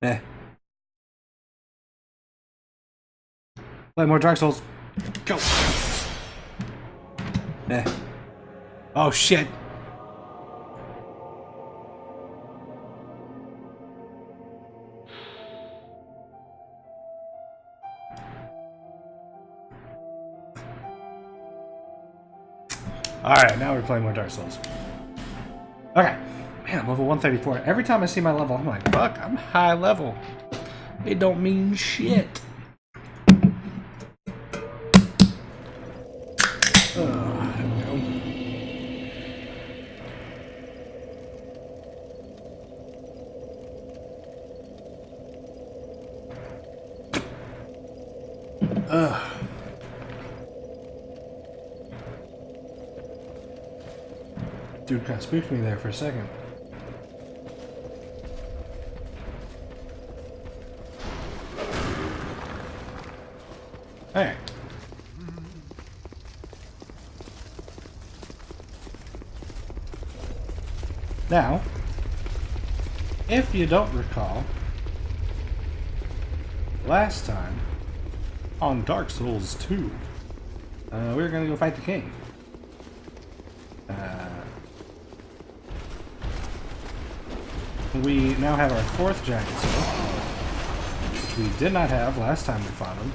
Eh. Play more Dark Souls. Go. Eh. Oh shit. Alright, now we're playing more Dark Souls. Okay. Man, I'm level 134. Every time I see my level, I'm like, fuck, I'm high level. It don't mean shit. Dude kind of spooked me there for a second. Hey. Now, if you don't recall, last time on Dark Souls 2, we were gonna go fight the king. We now have our fourth giant sword, which we did not have last time we fought him.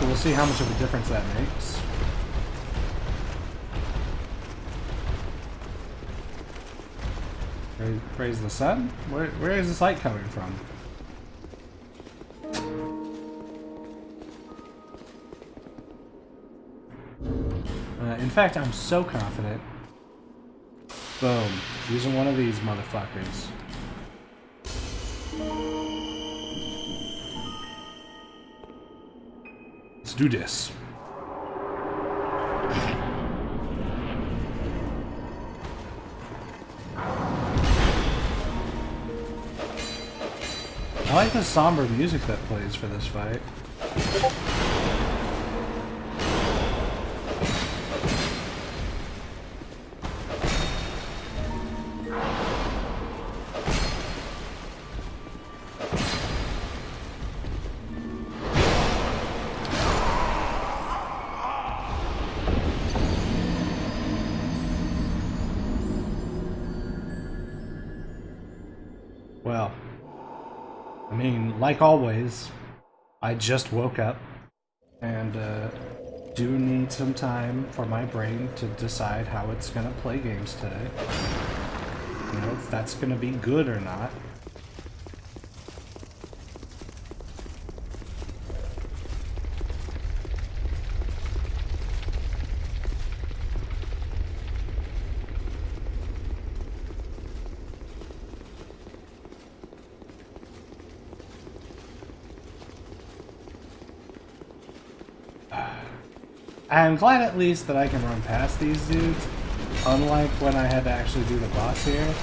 So we'll see how much of a difference that makes. Praise the sun? Where is this light coming from? In fact, I'm so confident. Boom. Using one of these motherfuckers. Let's do this. I like the somber music that plays for this fight. Well, I mean, like always, I just woke up and do need some time for my brain to decide how it's going to play games today. You know, if that's going to be good or not. I'm glad at least that I can run past these dudes, unlike when I had to actually do the boss here.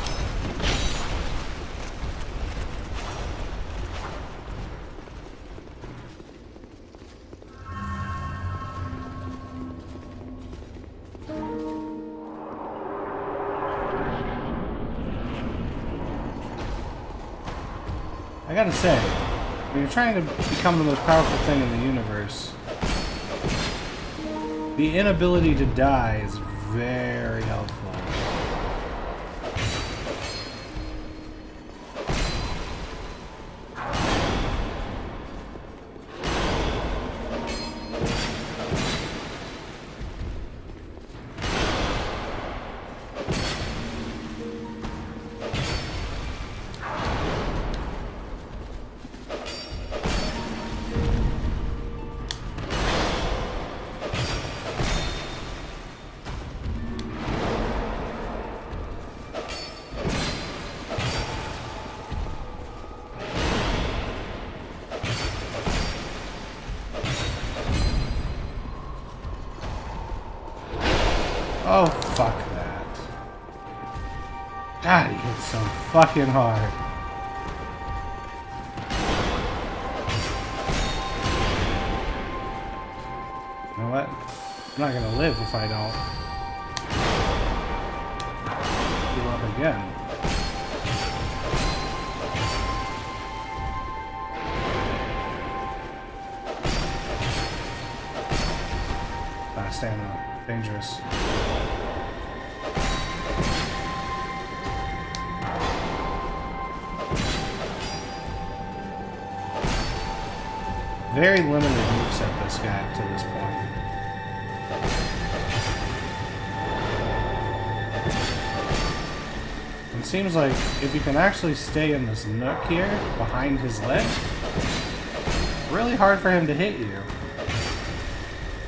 I gotta say, when you're trying to become the most powerful thing in the universe, the inability to die is very helpful. Oh, fuck that. God, he hits so fucking hard. You know what? I'm not gonna live if I don't. Heal up again. stamina. Dangerous. Very limited moveset this guy to this point. It seems like if you can actually stay in this nook here, behind his leg, it's really hard for him to hit you.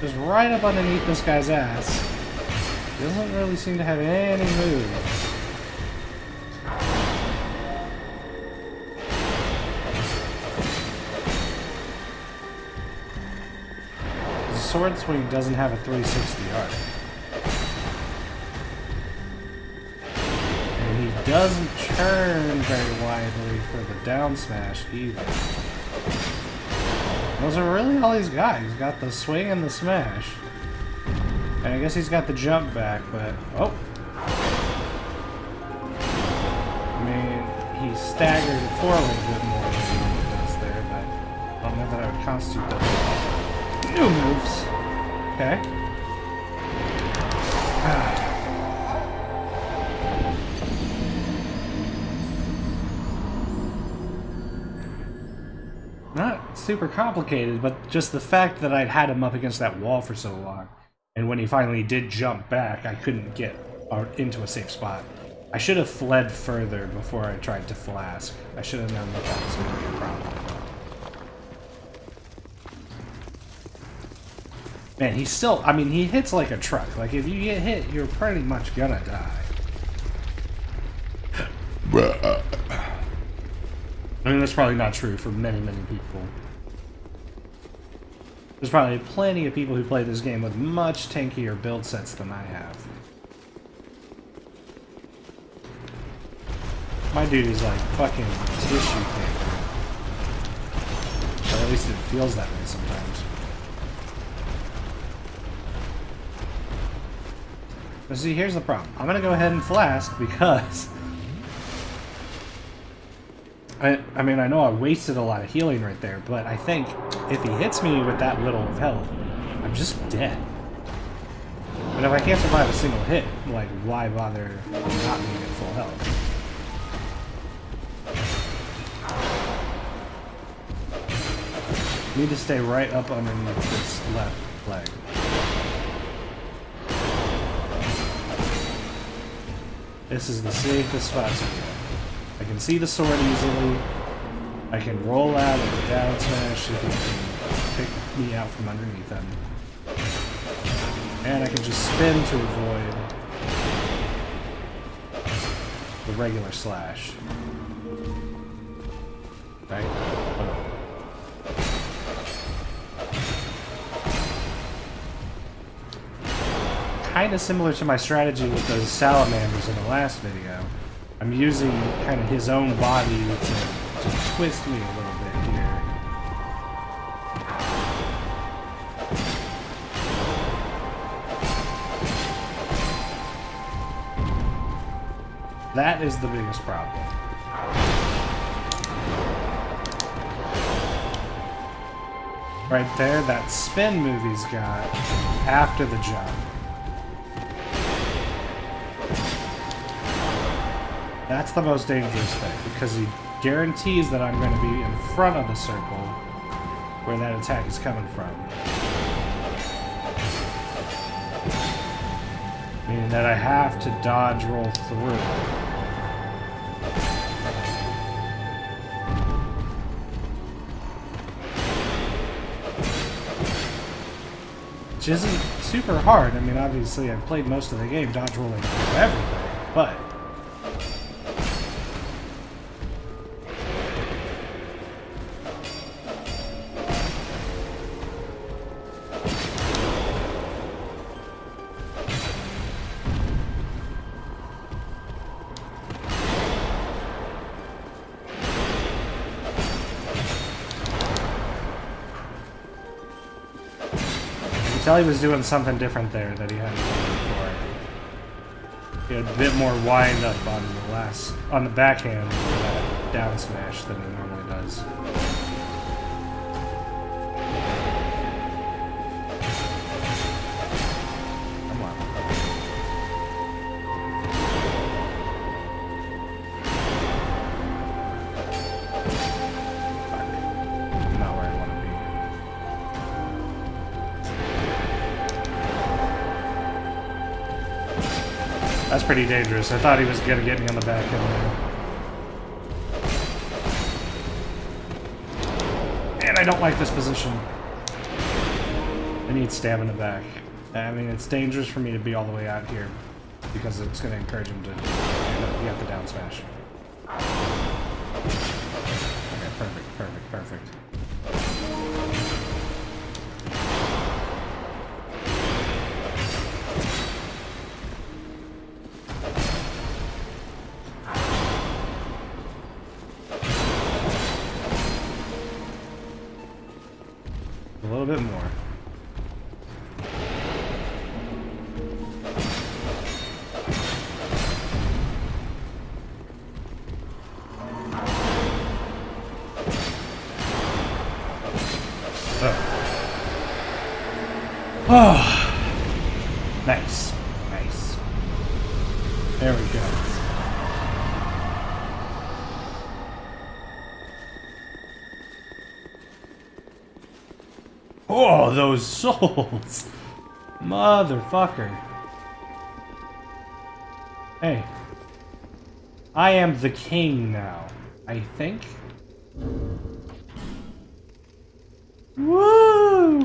Just right up underneath this guy's ass. He doesn't really seem to have any moves. The sword swing doesn't have a 360 arc. Doesn't turn very widely for the down smash either. Those are really all he's got. He's got the swing and the smash. And I guess he's got the jump back, but... Oh! I mean, he staggered forward a little bit more than he does there, but I don't know that I would constitute those new moves. Okay. Not super complicated, but just the fact that I'd had him up against that wall for so long, and when he finally did jump back, I couldn't get into a safe spot. I should have fled further before I tried to flask. I should have known that that was going to be a problem. Man, he's still... I mean, he hits like a truck. Like, if you get hit, you're pretty much gonna die. I mean, that's probably not true for many, many people. There's probably plenty of people who play this game with much tankier build sets than I have. My dude is like fucking tissue paper. Or at least it feels that way sometimes. But see, here's the problem. I'm gonna go ahead and flask because... I mean, I know I wasted a lot of healing right there, but I think if he hits me with that little of health, I'm just dead. And if I can't survive a single hit, like, why bother not being at full health? Need to stay right up underneath this left leg. This is the safest spot to be. I can see the sword easily. I can roll out with a down smash if he can pick me out from underneath him. And I can just spin to avoid the regular slash. Right? Oh. Kind of similar to my strategy with those salamanders in the last video. I'm using kind of his own body to twist me a little bit here. That is the biggest problem. Right there, that spin move he's got after the jump. That's the most dangerous thing, because he guarantees that I'm going to be in front of the circle where that attack is coming from. Meaning that I have to dodge roll through. Which isn't super hard. I mean, obviously I've played most of the game dodge rolling through everything, but... tell he was doing something different there that he hadn't done before. He had a bit more wind up on the backhand for that down smash than he normally does. That's pretty dangerous. I thought he was gonna get me on the back end there. And I don't like this position. I need stamina back. I mean, it's dangerous for me to be all the way out here because it's gonna encourage him to get the down smash. Okay, perfect, perfect, perfect. A little bit more. Oh, nice, nice. There we go. Oh, those souls! Motherfucker. Hey. I am the king now, I think. Woo!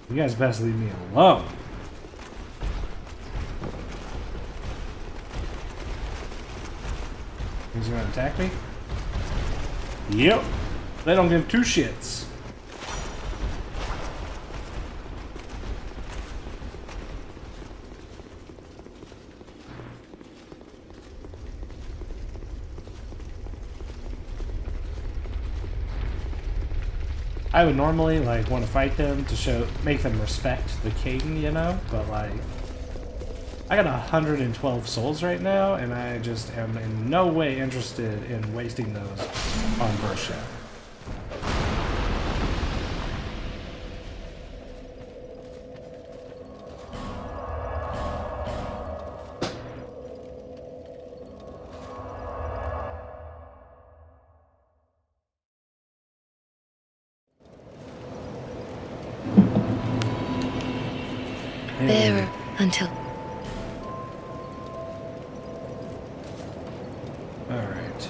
You guys best leave me alone. He's gonna attack me? Yep. They don't give two shits. I would normally like want to fight them to make them respect the king, you know, but like I got 112 souls right now, and I just am in no way interested in wasting those on Burst. Bearer until... Alright.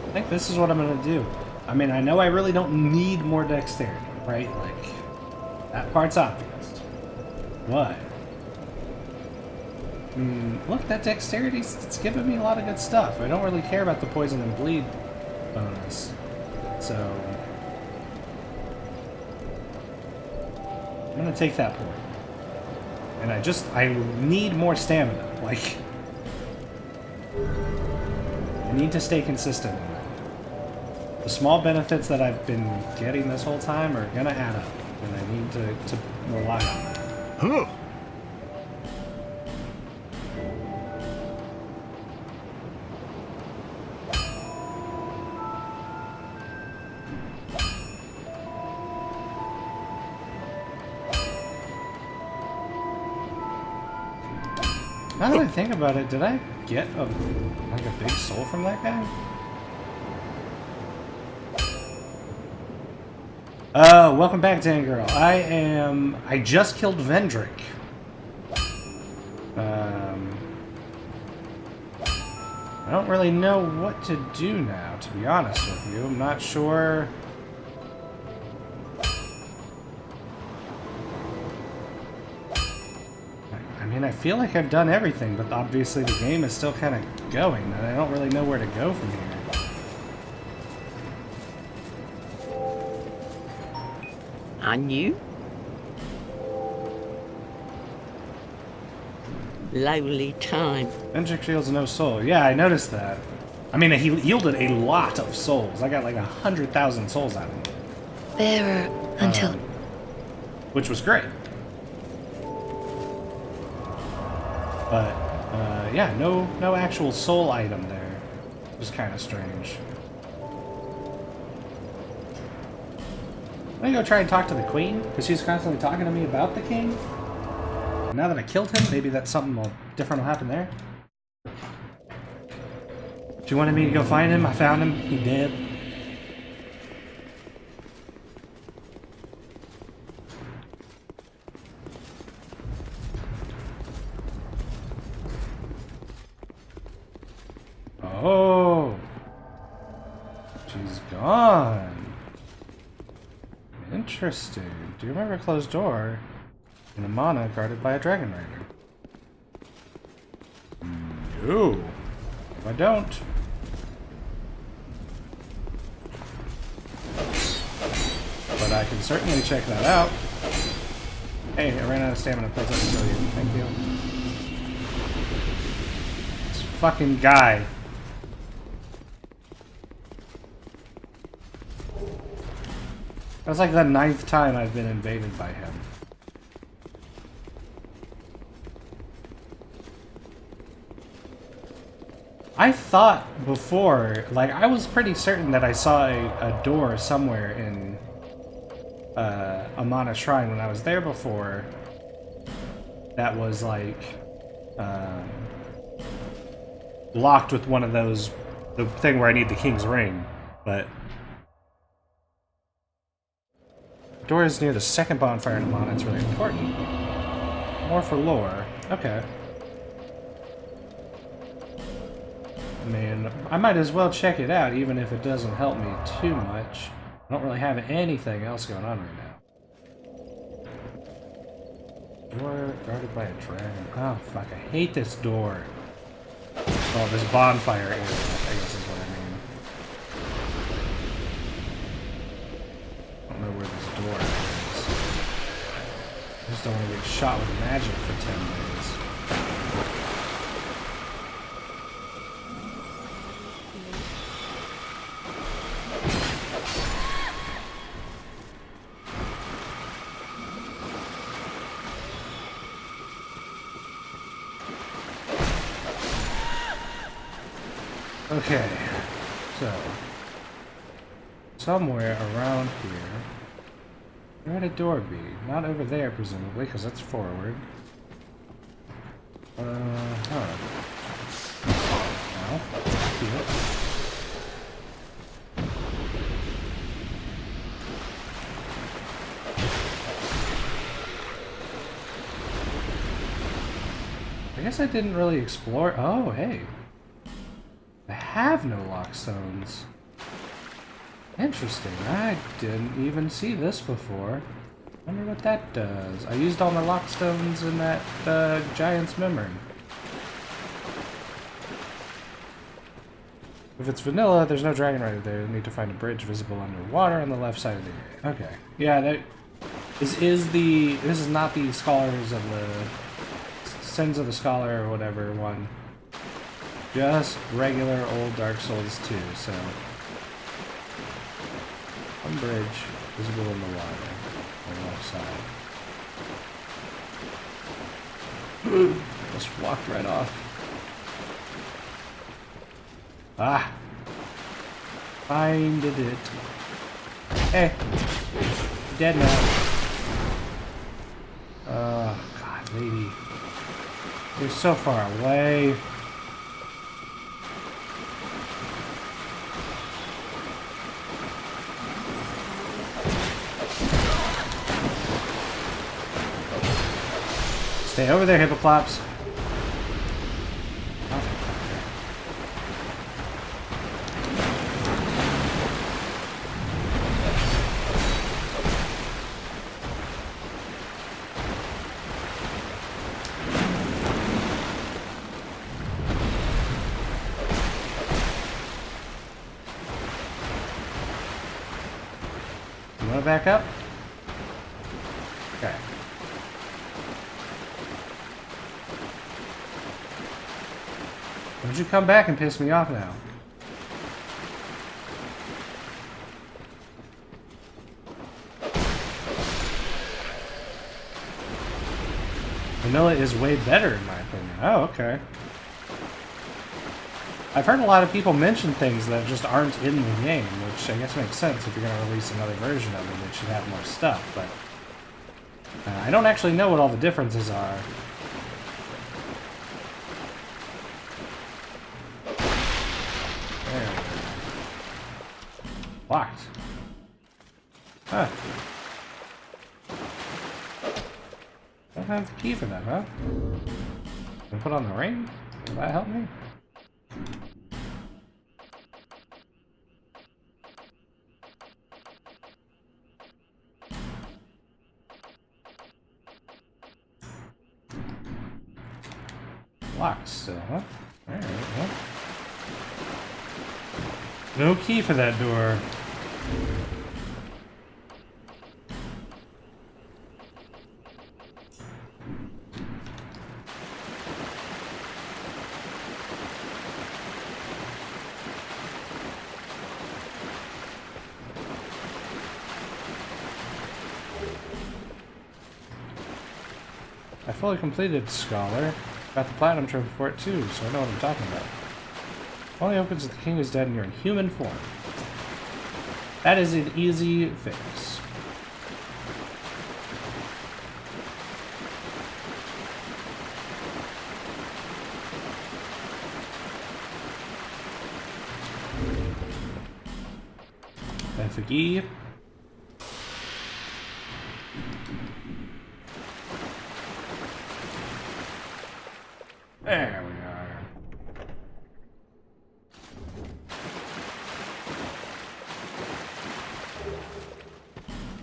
I think this is what I'm gonna do. I mean, I know I really don't need more dexterity, right? Like, that part's obvious. But, look, that dexterity, it's giving me a lot of good stuff. I don't really care about the poison and bleed bonus. So, I'm gonna take that point. And I need more stamina. Like, I need to stay consistent. The small benefits that I've been getting this whole time are gonna add up, and I need to rely on that. Huh. Now that I think about it, did I get a big soul from that guy? Welcome back, Dan Girl. I just killed Vendrick. I don't really know what to do now, to be honest with you. I'm not sure. I mean, I feel like I've done everything, but obviously the game is still kind of going, and I don't really know where to go from here. On you? Lowly time. Vendrick shields no soul. Yeah, I noticed that. I mean, he yielded a lot of souls. I got like 100,000 souls out of him. Bearer until... Which was great. But, yeah, no actual soul item there. It was kind of strange. Let me go try and talk to the queen, because she's constantly talking to me about the king. Now that I killed him, maybe that's something different will happen there. She wanted me to go find him. I found him. He dead. Oh, she's gone. Interesting. Do you remember a closed door in a mana guarded by a dragon rider? No, I don't. But I can certainly check that out. Hey, I ran out of stamina. Please let me kill you. Thank you. This fucking guy. That's like the 9th time I've been invaded by him. I thought before, like, I was pretty certain that I saw a door somewhere in Amana Shrine when I was there before that was, like, locked with one of those, the thing where I need the King's Ring, but the door is near the second bonfire in Amana. It's really important. More for lore. Okay. I mean, I might as well check it out, even if it doesn't help me too much. I don't really have anything else going on right now. Door guarded by a dragon. Oh, fuck, I hate this door. Oh, this bonfire area, I guess is what I mean. I don't know where this door is. I just don't want to get shot with magic for 10 days. Okay, so somewhere around here, where would a door be? Not over there, presumably, because that's forward. Huh. No, here. I guess I didn't really explore. Oh, hey. I have no lockstones. Interesting. I didn't even see this before. Wonder what that does. I used all my lockstones in that giant's memory. If it's vanilla, there's no dragon rider there. You need to find a bridge visible underwater on the left side of the area. Okay. Yeah, this is not the Scholars of the Sins of the Scholar or whatever one. Just regular old Dark Souls 2, so one bridge visible in the water on the left side. Just walked right off. Ah! Finded it. Hey! You're dead now. Oh, God, lady. You're so far away. Stay over there, hippoclops. You want to back up? Okay. Don't you come back and piss me off now. Vanilla is way better in my opinion. Oh, okay. I've heard a lot of people mention things that just aren't in the game, which I guess makes sense. If you're going to release another version of it, it should have more stuff, but I don't actually know what all the differences are. There we go. Locked. Huh. Don't have the key for that, huh? Can I put on the ring? Will that help me? Locked still, huh? Alright, well. No key for that door. I fully completed Scholar. Got the platinum trophy for it too, so I know what I'm talking about. Only opens if the king is dead and you're in human form. That is an easy fix. Effigy. There we are.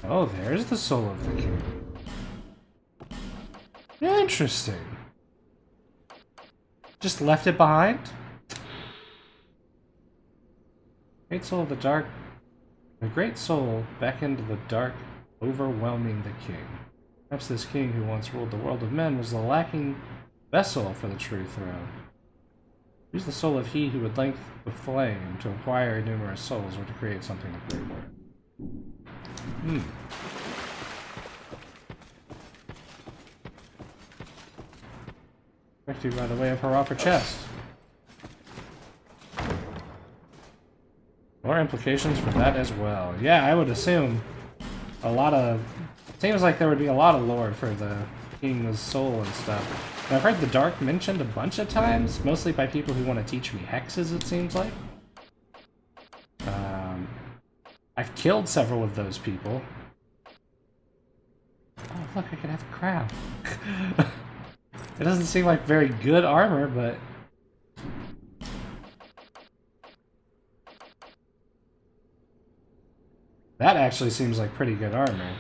Oh, there's the soul of the king. Interesting. Just left it behind? Great soul of the dark. The great soul beckoned the dark, overwhelming the king. Perhaps this king who once ruled the world of men was the lacking vessel for the true throne. Use the soul of he who would length the flame to acquire numerous souls or to create something of great worth. Back to you by the way of her offer chest. More implications for that as well. Yeah, I would assume a lot of... Seems like there would be a lot of lore for the king's soul and stuff. And I've heard the Dark mentioned a bunch of times, mostly by people who want to teach me hexes, it seems like. I've killed several of those people. Oh, look, I can have a crown. It doesn't seem like very good armor, but... That actually seems like pretty good armor.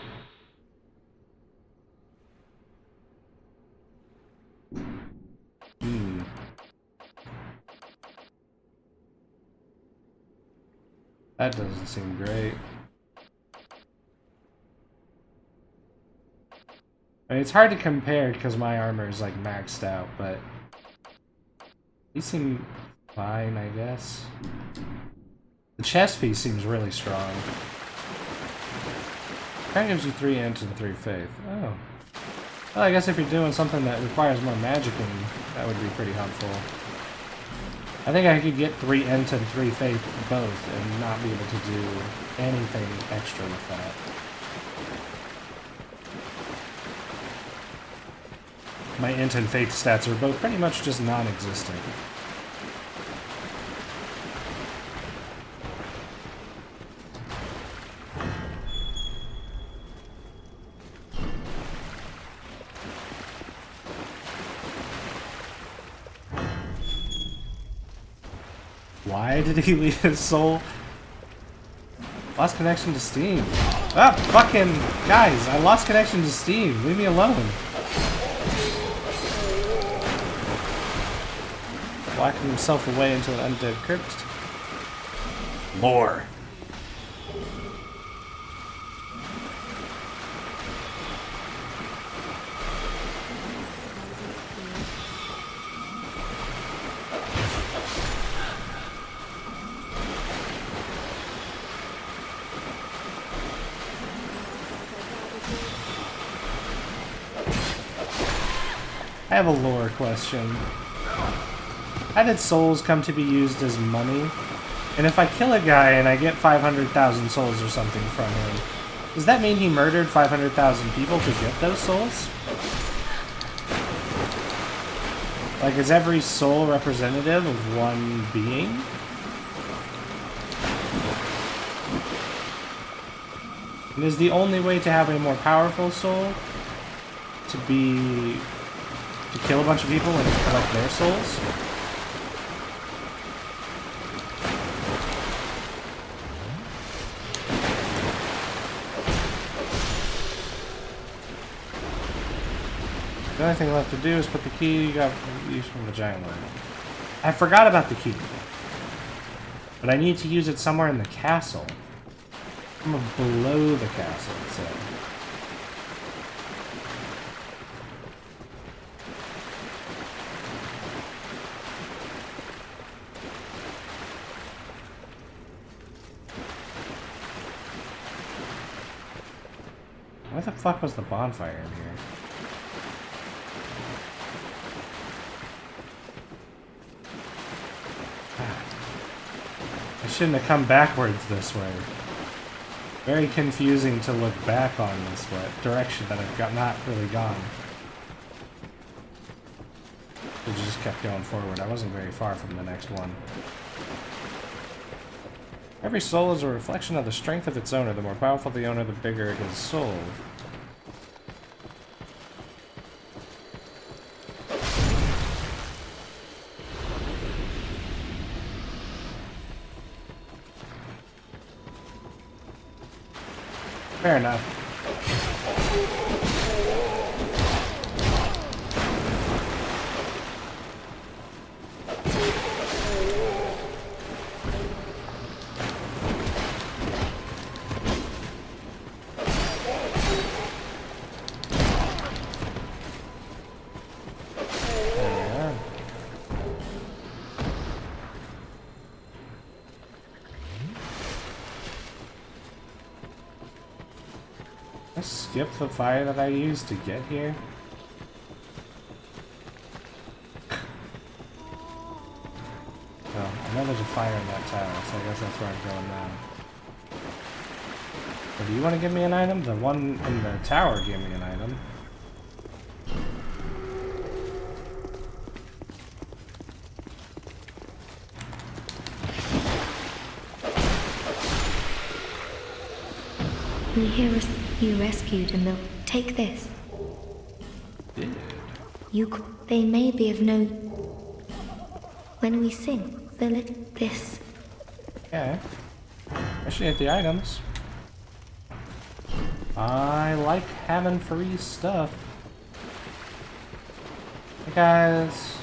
That doesn't seem great. I mean, it's hard to compare because my armor is like maxed out, but these seem fine, I guess. The chest piece seems really strong. Kind of gives you 3 int and 3 faith. Oh. Well, I guess if you're doing something that requires more magicking, that would be pretty helpful. I think I could get 3 int and 3 faith both and not be able to do anything extra with that. My int and faith stats are both pretty much just non-existent. Why did he leave his soul? Lost connection to Steam. Ah, fucking guys, I lost connection to Steam. Leave me alone. Locking himself away into an undead crypt. Lore. I have a lore question. Why did souls come to be used as money? And if I kill a guy and I get 500,000 souls or something from him, does that mean he murdered 500,000 people to get those souls? Like, is every soul representative of one being? And is the only way to have a more powerful soul to kill a bunch of people and collect their souls? The only thing left to do is put the key you got used from the giant one. I forgot about the key. But I need to use it somewhere in the castle. Somewhere below the castle, it said. Why the fuck was the bonfire in here? I shouldn't have come backwards this way. Very confusing to look back on this direction that I've not really gone. I just kept going forward. I wasn't very far from the next one. Every soul is a reflection of the strength of its owner. The more powerful the owner, the bigger his soul. Fair enough. Skip the fire that I used to get here? Oh, I know there's a fire in that tower, so I guess that's where I'm going now. But do you want to give me an item? The one in the tower gave me an item. We hear us. You rescued and they'll take this. Did? They may be of no. When we sing, they'll let this. Yeah. I should get the items. I like having free stuff. Hey guys.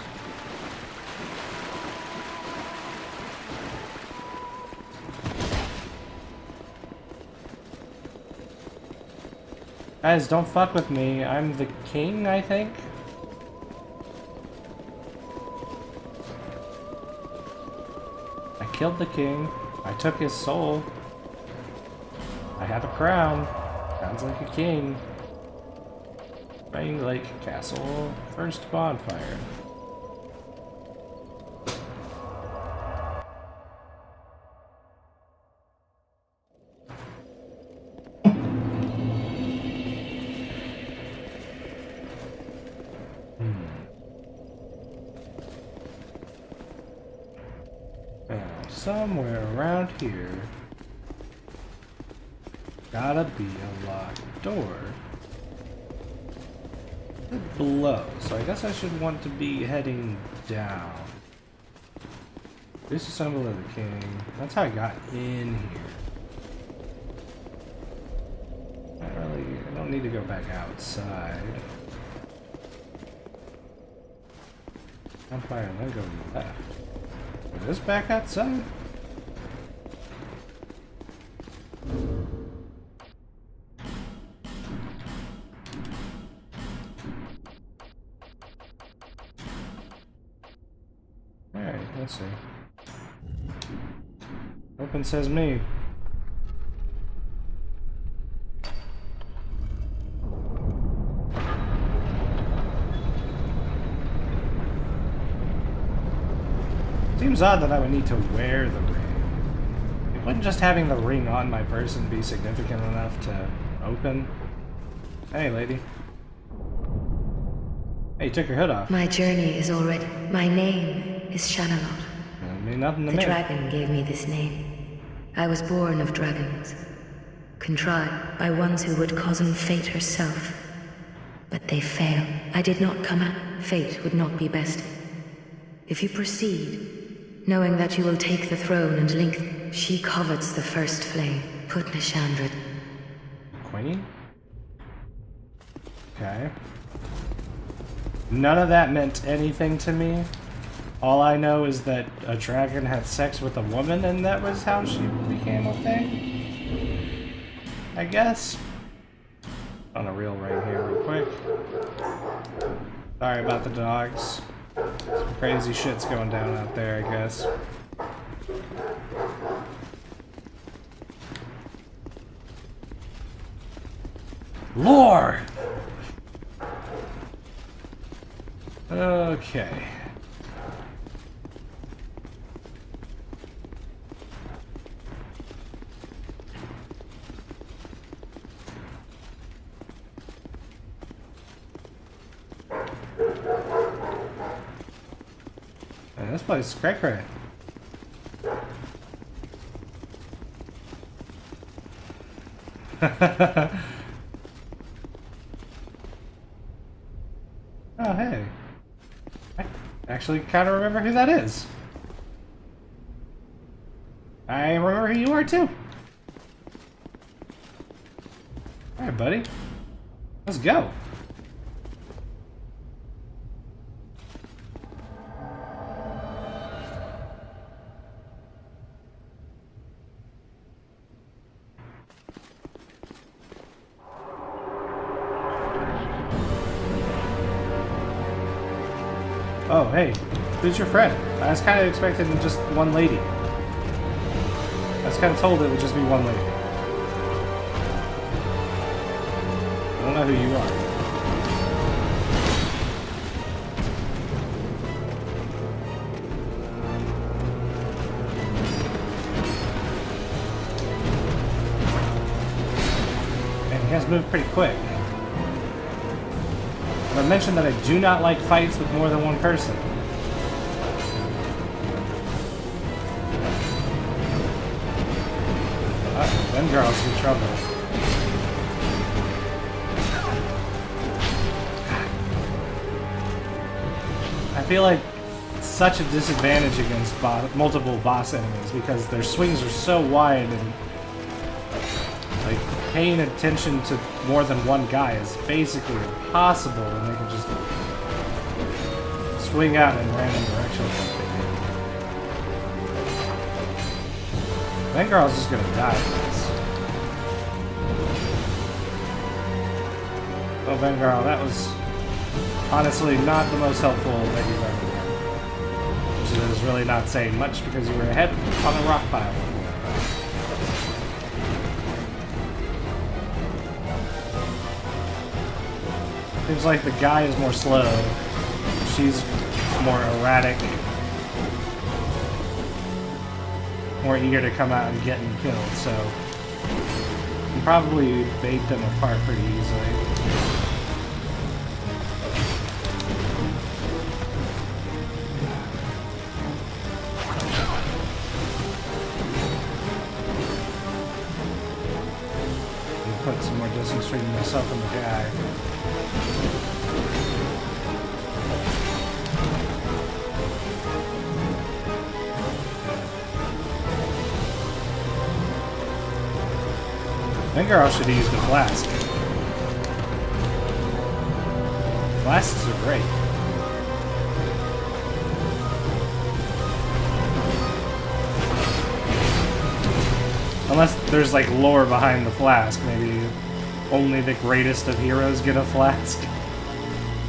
Guys, don't fuck with me. I'm the king, I think. I killed the king. I took his soul. I have a crown. Sounds like a king. Drangleic Castle. First bonfire. Somewhere around here, gotta be a locked door. Below, so I guess I should want to be heading down. This is symbol of the king. That's how I got in here. I don't need to go back outside. Bonfire, and then go left. Is this back outside? Alright, let's see. Open says me. Seems odd that I would need to wear the ring. Wouldn't just having the ring on my person be significant enough to open? Hey, lady. Hey, you took your hood off. My journey is already... My name is Shanalot. That mean nothing to The me. dragon gave me this name. I was born of dragons, contrived by ones who would cozen fate herself. But they failed. I did not come out. Fate would not be best. If you proceed, knowing that you will take the throne and link, she covets the first flame. Put Nishandra. Queen? Okay. None of that meant anything to me. All I know is that a dragon had sex with a woman and that was how she became a thing. I guess. On a real ring here real quick. Sorry about the dogs. Some crazy shit's going down out there, I guess. Lore! Okay. Man, this place is cray-cray. Oh, hey. I actually kind of remember who that is. I remember who you are, too. Alright, buddy. Let's go. Oh, hey, who's your friend? I was kind of expecting just one lady. I was kind of told it would just be one lady. I don't know who you are. And you guys move pretty quick. I mentioned that I do not like fights with more than one person. Them girls in trouble. I feel like it's such a disadvantage against multiple boss enemies because their swings are so wide and like paying attention to more than one guy is basically impossible, and they can just swing out in random directions like they do. That girl's just gonna die for this. Oh, Vengarl, that was honestly not the most helpful that you've ever done. Which is really not saying much because you were ahead on a rock pile. Seems like the guy is more slow. She's more erratic. More eager to come out and get him killed, so you can probably bait them apart pretty easily. Put some more distance between myself and the guy. I think I should have used a flask. Flasks are great. Unless there's like lore behind the flask, maybe only the greatest of heroes get a flask.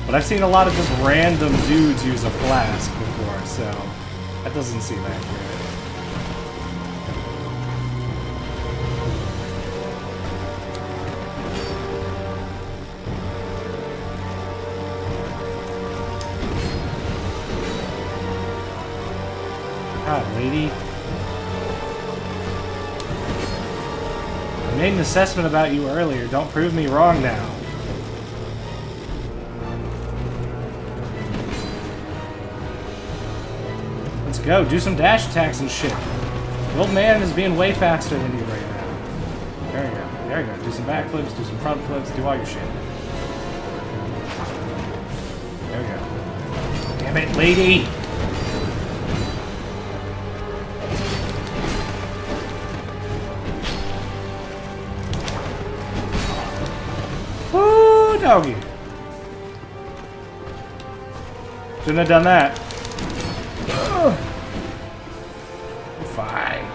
But I've seen a lot of just random dudes use a flask before, so that doesn't seem accurate. God, lady. I made an assessment about you earlier. Don't prove me wrong now. Let's go. Do some dash attacks and shit. The old man is being way faster than you right now. There you go. There you go. Do some backflips, do some front flips, do all your shit. There we go. Damn it, lady! Woo, doggy! Shouldn't have done that. Ugh. Fine.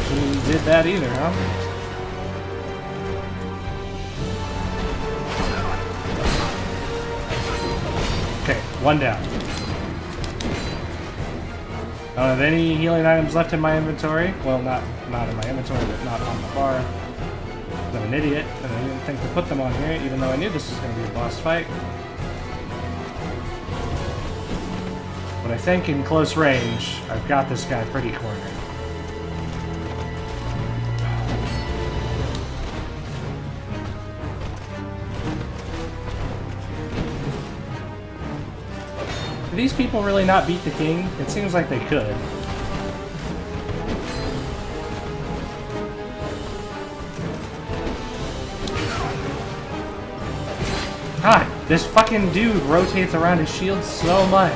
Shouldn't did that either, huh? Okay, one down. I don't have any healing items left in my inventory. Well, not in my inventory, but not on the bar. I'm an idiot, and I didn't think to put them on here, even though I knew this was going to be a boss fight. But I think in close range, I've got this guy pretty cornered. Do these people really not beat the king? It seems like they could. God, this fucking dude rotates around his shield so much.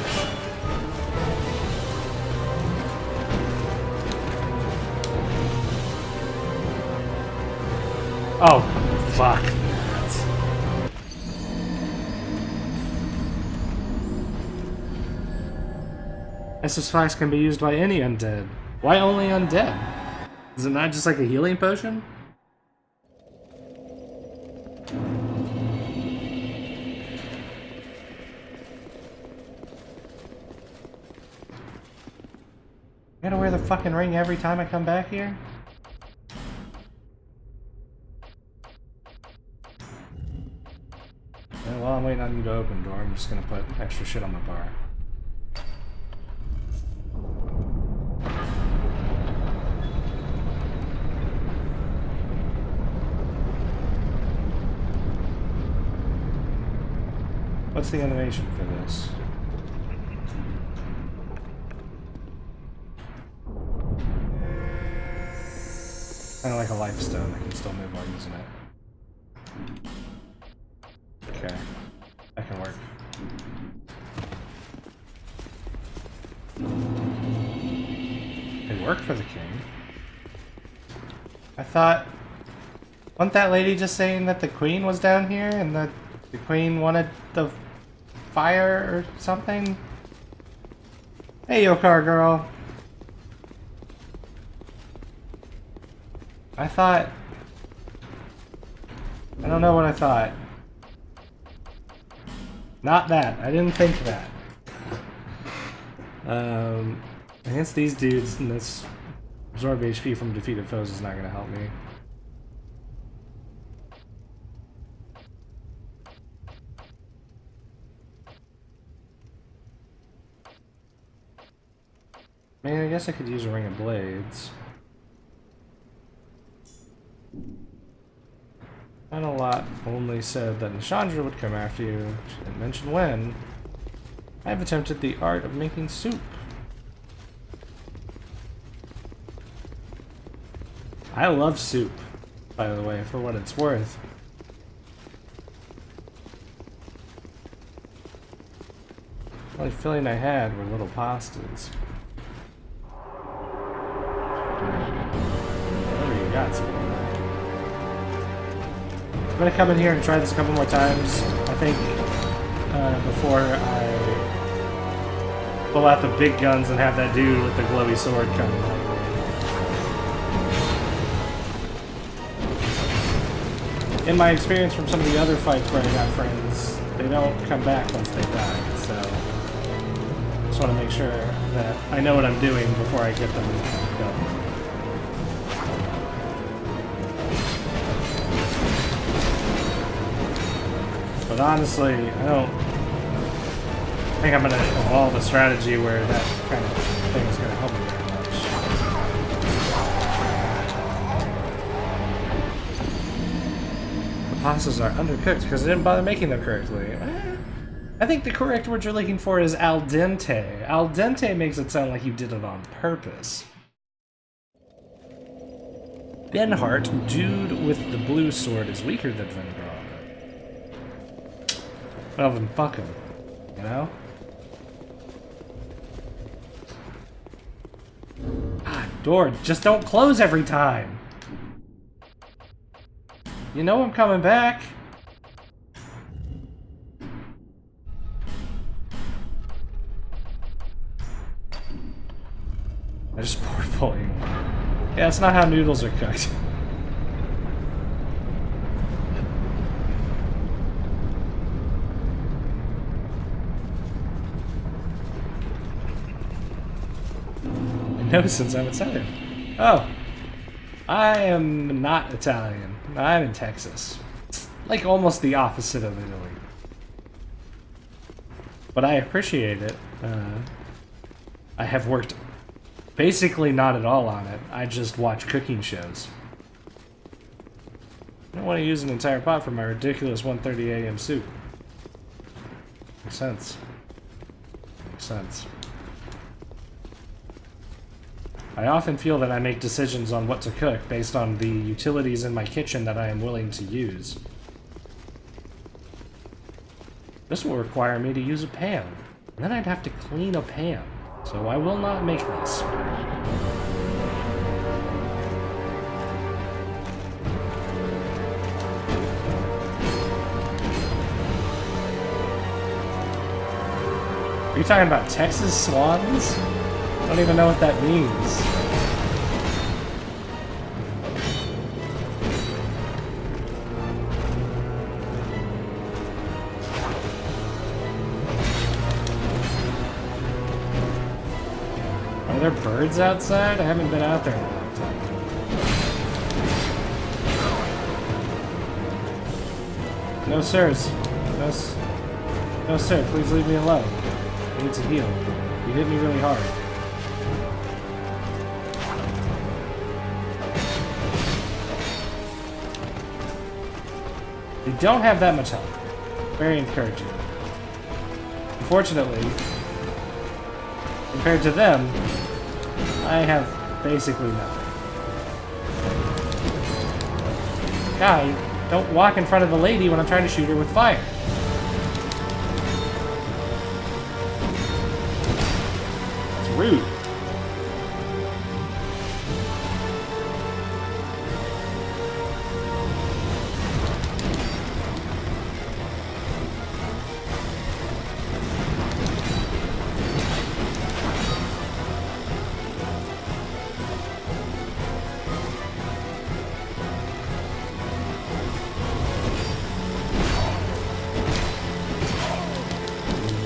Oh, fuck. Estus Fox can be used by any undead. Why only undead? Is it not just like a healing potion? I gotta wear the fucking ring every time I come back here? And while I'm waiting on you to open the door, I'm just gonna put extra shit on my bar. What's the animation for this? Kind of like a life stone. I can still move while using it. Okay. That can work. It worked for the king. I thought... Wasn't that lady just saying that the queen was down here and that the queen wanted the fire or something? Hey, Yokar girl. I thought... I don't know what I thought. Not that. I didn't think that. Against these dudes, and this absorb HP from defeated foes is not going to help me. Man, I guess I could use a Ring of Blades. Not a lot only said that Nishandra would come after you. She didn't mention when. I have attempted the art of making soup. I love soup, by the way, for what it's worth. The only filling I had were little pastas. Whatever you got, some. I'm gonna come in here and try this a couple more times, I think, before I pull out the big guns and have that dude with the glowy sword come in. In my experience from some of the other fights where I got friends, they don't come back once they die, so just want to make sure that I know what I'm doing before I get them going. But honestly, I don't think I'm gonna evolve a strategy where that kind of thing is gonna help me very much. The pastas are undercooked because I didn't bother making them correctly. I think the correct word you're looking for is al dente. Al dente makes it sound like you did it on purpose. Benhart, dude with the blue sword, is weaker than Vengrod. Well, then fuck him, you know? Ah, door, just don't close every time! You know I'm coming back! I just poured pulling. Yeah, that's not how noodles are cooked. I know since I'm Italian. Oh. I am not Italian. I'm in Texas. Like almost the opposite of Italy. But I appreciate it. I have worked basically not at all on it. I just watch cooking shows. I don't want to use an entire pot for my ridiculous 1:30 a.m. soup. Makes sense. Makes sense. I often feel that I make decisions on what to cook based on the utilities in my kitchen that I am willing to use. This will require me to use a pan. And then I'd have to clean a pan. So I will not make this. Are you talking about Texas swans? I don't even know what that means. Are there birds outside? I haven't been out there in a long time. No, sirs. No, sir. Please leave me alone. I need to heal. You hit me really hard. They don't have that much health. Very encouraging. Unfortunately, compared to them, I have basically nothing. Guy, don't walk in front of the lady when I'm trying to shoot her with fire. That's rude.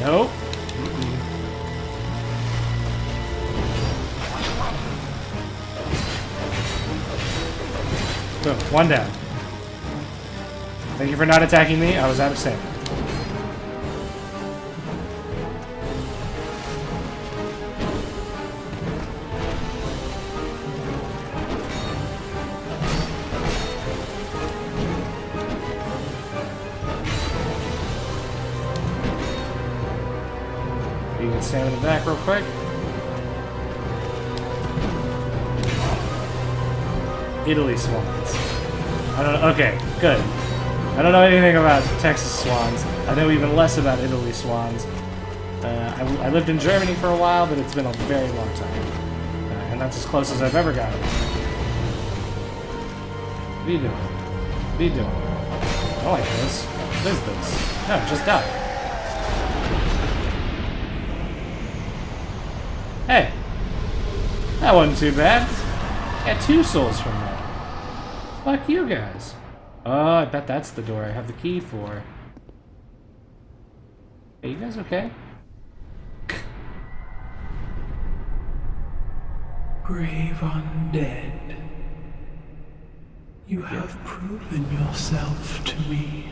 Nope. Boom, one down. Thank you for not attacking me. I was out of stamina. You can stand in the back real quick. Italy swans. I don't know. Okay, good. I don't know anything about Texas swans. I know even less about Italy swans. I lived in Germany for a while, but it's been a very long time. And that's as close as I've ever gotten. What are you doing? What are you doing? I don't like this. What is this? No, just die. Hey, that wasn't too bad. Got 2 souls from that. Fuck you guys. Oh, I bet that's the door I have the key for. Hey, you guys okay? Brave undead, you have proven yourself to me.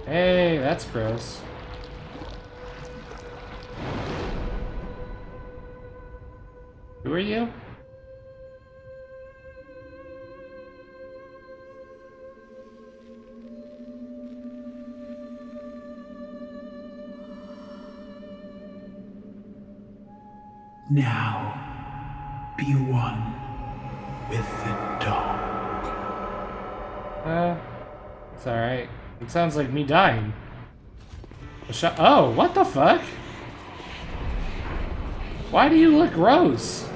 Hey, that's gross. Who are you? Now, be one with the dark. It's alright. It sounds like me dying. Oh, what the fuck? Why do you look gross?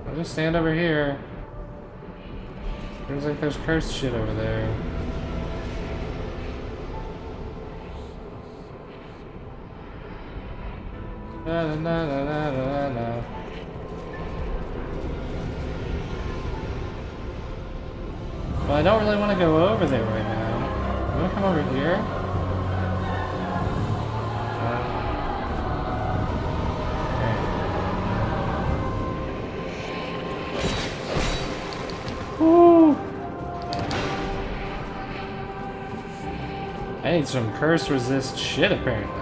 I'll just stand over here. Seems like there's cursed shit over there. Na na na na na na na. Well, I don't really want to go over there right now. You want to come over here? Okay. Woo! I need some curse resist shit apparently.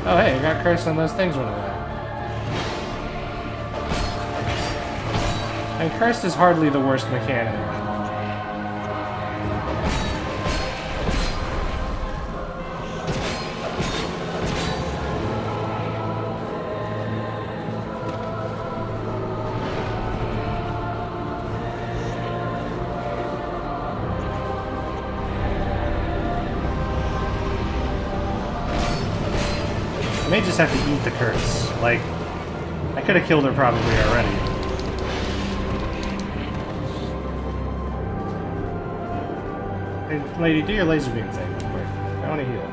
Oh hey, I got cursed and those things went away. And cursed is hardly the worst mechanic. I may just have to eat the curse. Like, I could have killed her probably already. Hey, lady, do your laser beam thing real quick. I want to heal.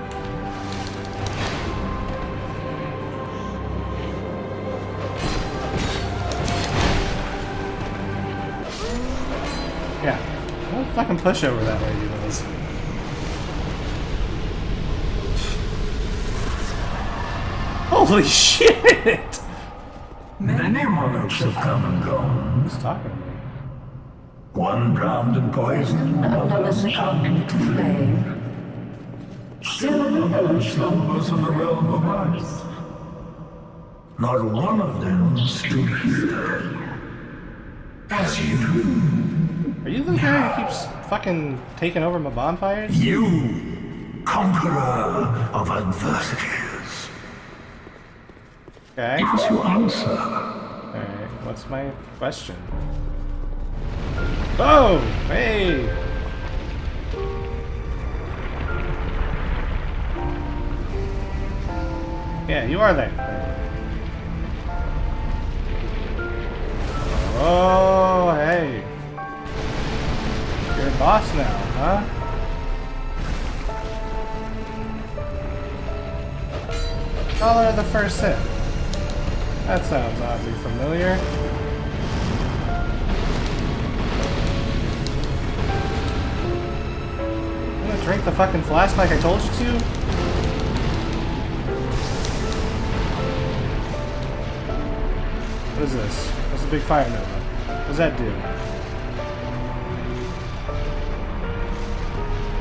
Yeah. What a fucking pushover that lady was. Holy shit! Many monarchs have come and gone. Who's talking to me? One drowned in poison, another succumbed to flame. Still another slumbers in the realm of ice. Not one of them stood here. As you do. Are you the guy who keeps fucking taking over my bonfires? You, conqueror of adversities. Okay. Give us your answer. Alright, what's my question? Oh! Hey! Yeah, you are there. Oh, hey. You're a boss now, huh? Caller of the first hit. That sounds oddly familiar. You gonna drink the fucking flask like I told you to? What is this? What's a big fire nova? What does that do?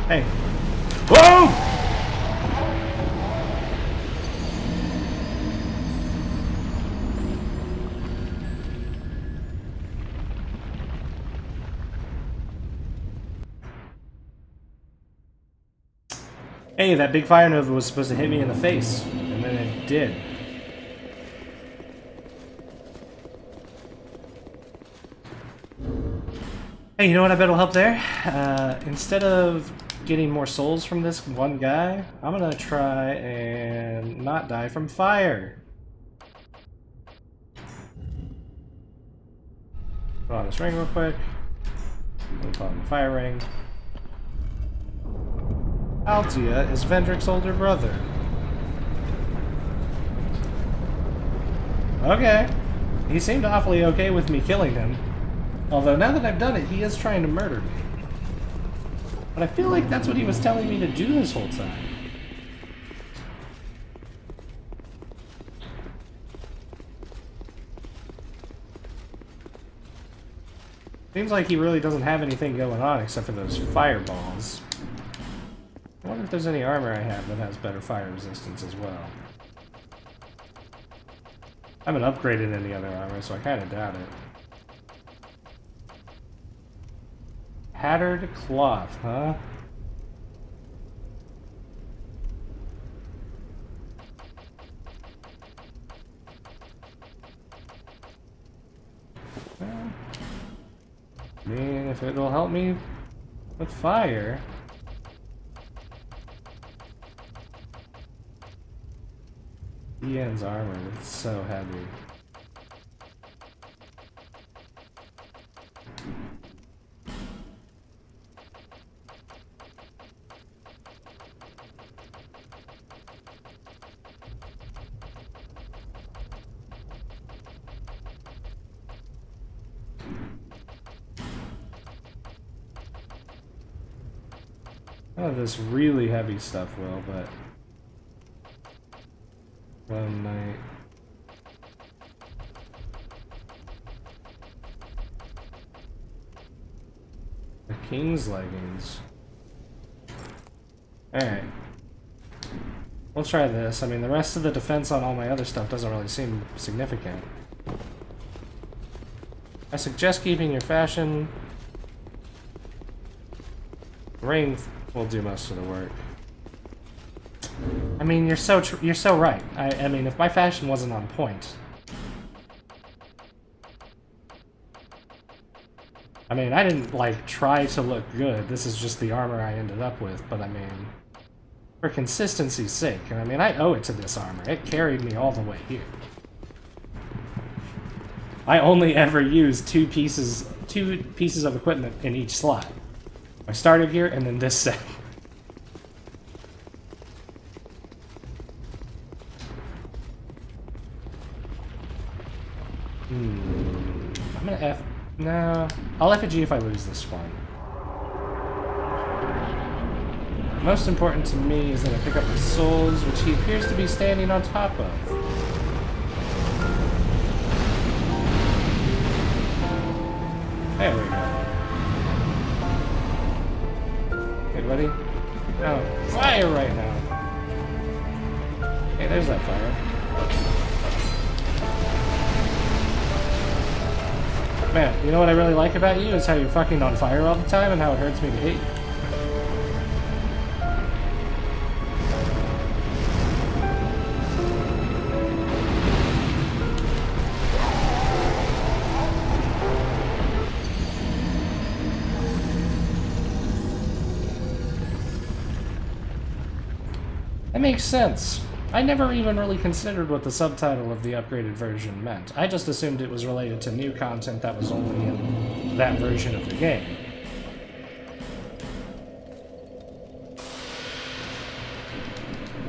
Hey. Whoa! Hey, that big fire nova was supposed to hit me in the face, and then it did. Hey, you know what I bet will help there? Instead of getting more souls from this one guy, I'm gonna try and not die from fire. Put on this ring real quick. Put on the fire ring. Altia is Vendrick's older brother. Okay. He seemed awfully okay with me killing him. Although now that I've done it, he is trying to murder me. But I feel like that's what he was telling me to do this whole time. Seems like he really doesn't have anything going on except for those fireballs. I wonder if there's any armor I have that has better fire resistance as well. I haven't upgraded any other armor, so I kind of doubt it. Tattered cloth, huh? Well, I mean, if it'll help me with fire. Ian's armor, it's so heavy. None of this really heavy stuff will, but one night. The King's leggings. Alright. We'll try this. I mean, the rest of the defense on all my other stuff doesn't really seem significant. I suggest keeping your fashion. Ring will do most of the work. I mean, you're so right. I mean, if my fashion wasn't on point, I mean, I didn't like try to look good. This is just the armor I ended up with. But I mean, for consistency's sake, and I mean, I owe it to this armor. It carried me all the way here. I only ever used two pieces of equipment in each slot. I started here, and then this set. I'm gonna F. No, I'll effigy if I lose this one. Most important to me is that I pick up the souls, which he appears to be standing on top of. There we go. Okay, ready? Oh, fire right now. Hey, there's that fire. Man, you know what I really like about you is how you're fucking on fire all the time and how it hurts me to hate you. That makes sense. I never even really considered what the subtitle of the upgraded version meant. I just assumed it was related to new content that was only in that version of the game.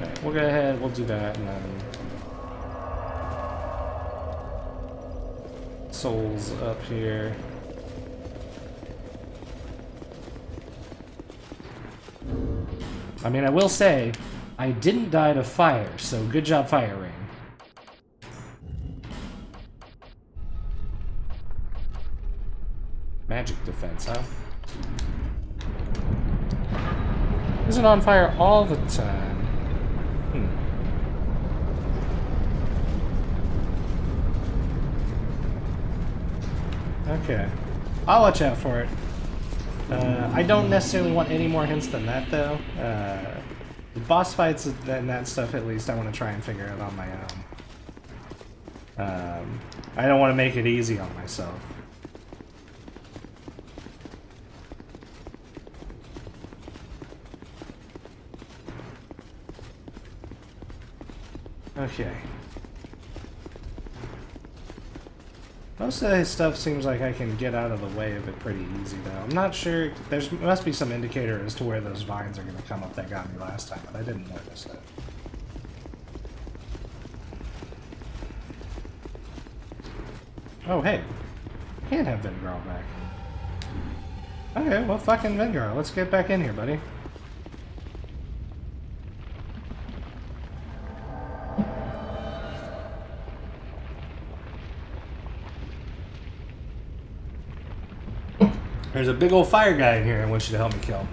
Alright, we'll go ahead, we'll do that, and then... Souls up here. I mean, I will say, I didn't die to fire, so good job, Fire Ring. Magic defense, huh? Isn't on fire all the time. Okay. I'll watch out for it. I don't necessarily want any more hints than that, though. The boss fights and that stuff, at least, I want to try and figure out on my own. I don't want to make it easy on myself. Okay. Most of his stuff seems like I can get out of the way of it pretty easy, though. I'm not sure. There must be some indicator as to where those vines are going to come up that got me last time, but I didn't notice it. Oh, hey. can't have Vengarl back. Okay, well, fucking Vengarl. Let's get back in here, buddy. There's a big old fire guy in here I want you to help me kill.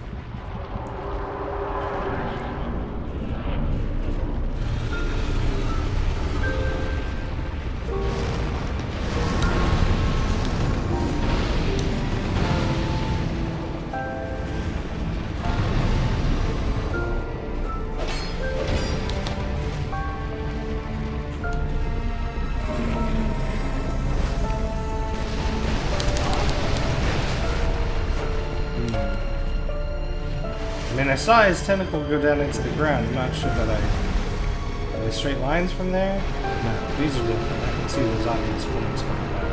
I saw his tentacle go down into the ground. I'm not sure that Are they straight lines from there? No, these are different. I can see those obvious points coming back.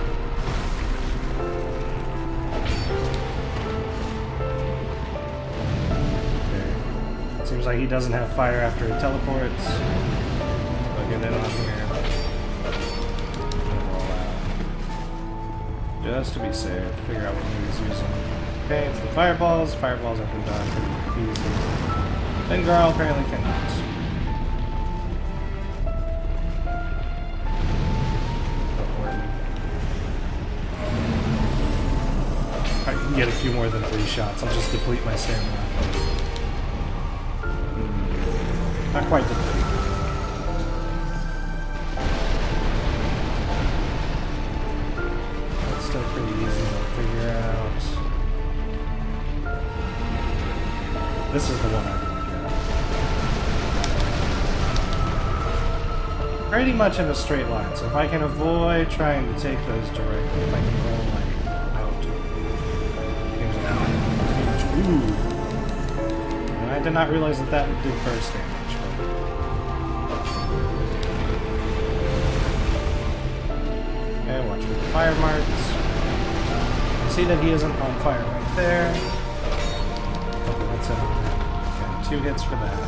Okay. Seems like he doesn't have fire after he teleports. I'll get in on here. And roll out. Just to be safe. Figure out what he's using. Okay, it's the fireballs. Fireballs I can dodge pretty easy. Vengarl apparently cannot. I can get a few more than 3 shots. I'll just deplete my stamina. Not quite deplete. That's still pretty easy to figure out. This is the one I want to get. Pretty much in a straight line, so if I can avoid trying to take those directly, if I can roll like out. Ooh. And I did not realize that that did burst damage. Okay, watch for the fire marks. See that he isn't on fire right there. Okay, that's it. 2 hits for that.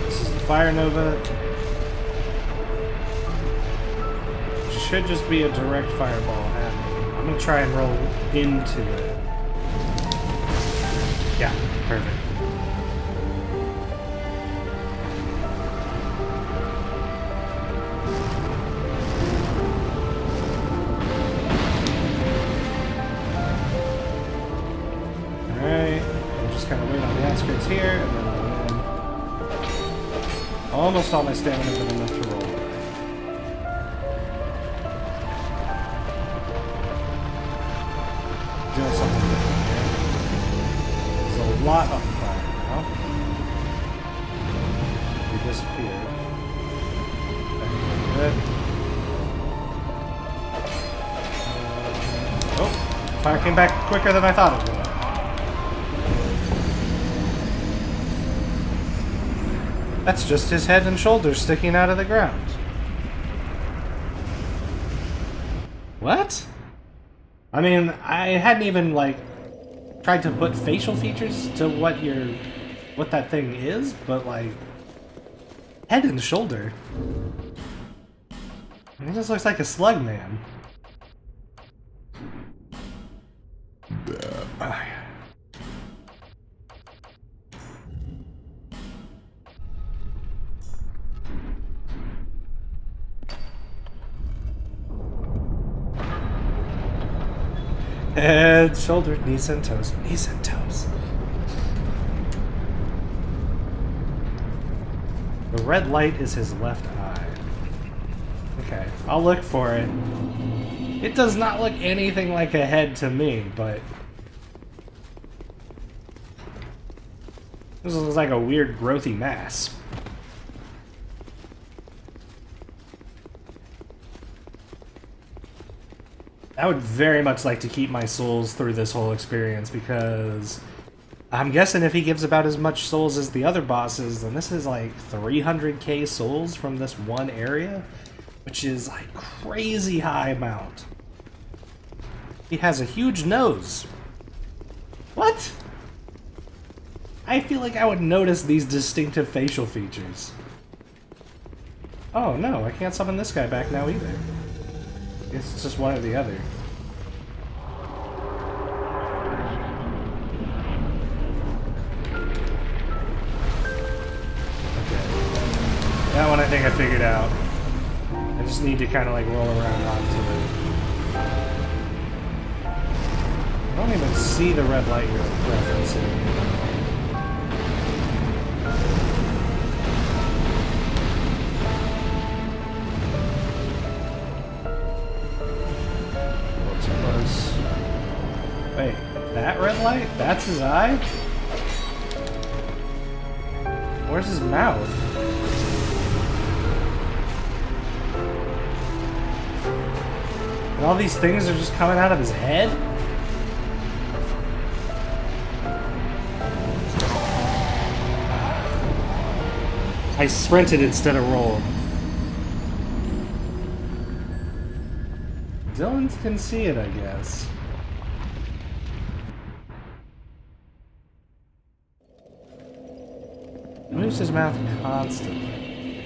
This is the Fire Nova. Should just be a direct fireball at me. I'm gonna try and roll into it. Yeah, perfect. Kind of wait on the outskirts here, and then I'll win. Almost all my stamina, but enough to roll. Doing something different here. There's a lot on fire now. He disappeared. Good. Oh, fire came back quicker than I thought it would. That's just his head and shoulders sticking out of the ground. What? I mean, I hadn't even, like, tried to put facial features to what that thing is, but, like, head and shoulder. It just looks like a slug man. Head, shoulder, knees and toes. Knees and toes. The red light is his left eye. Okay, I'll look for it. It does not look anything like a head to me, but... this looks like a weird growthy mass. I would very much like to keep my souls through this whole experience, because I'm guessing if he gives about as much souls as the other bosses, then this is like 300k souls from this one area, which is like crazy high amount. He has a huge nose. What? I feel like I would notice these distinctive facial features. Oh no, I can't summon this guy back now either. It's just one or the other. Okay. That one I think I figured out. I just need to kind of like roll around onto it. I don't even see the red light you're referencing. Wait, that red light? That's his eye? Where's his mouth? And all these things are just coming out of his head? I sprinted instead of rolled. Dylan can see it, I guess. Moves his mouth constantly.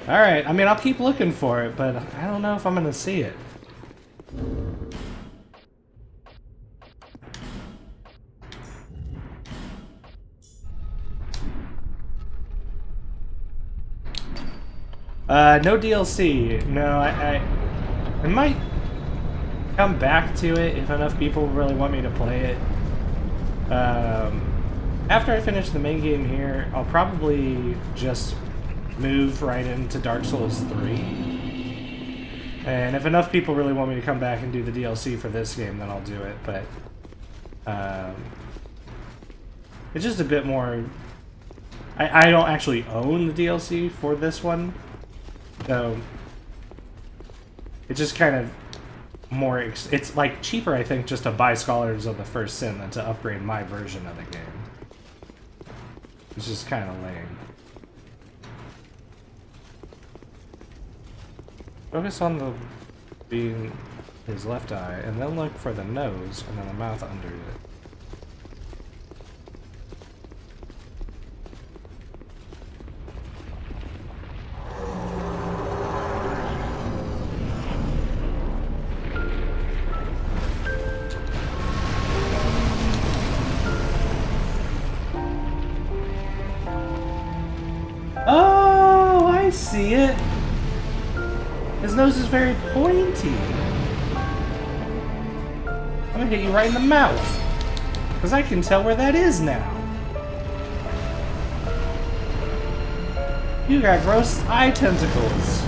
Alright, I mean, I'll keep looking for it, but I don't know if I'm gonna see it. No DLC. No, I might come back to it if enough people really want me to play it. After I finish the main game here, I'll probably just move right into Dark Souls 3. And if enough people really want me to come back and do the DLC for this game, then I'll do it. But it's just a bit more... I don't actually own the DLC for this one, so it's just kind of more... It's like cheaper, I think, just to buy Scholars of the First Sin than to upgrade my version of the game. It's just kind of lame. Focus on the being his left eye, and then look for the nose, and then the mouth under it. Oh, I see it. His nose is very pointy. I'm gonna hit you right in the mouth, because I can tell where that is now. You got gross eye tentacles.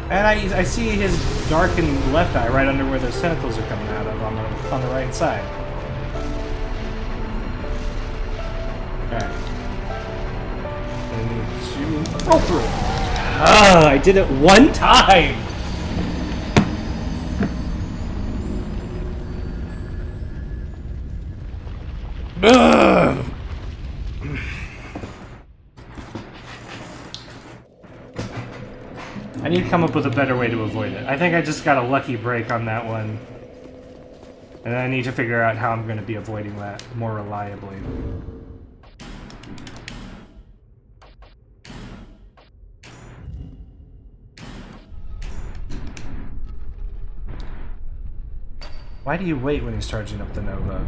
And I see his darkened left eye right under where those tentacles are coming out of on the right side. Alright. I need to roll through. Ah, I did it one time! Ugh. I need to come up with a better way to avoid it. I think I just got a lucky break on that one. And I need to figure out how I'm going to be avoiding that more reliably. Why do you wait when he's charging up the Nova?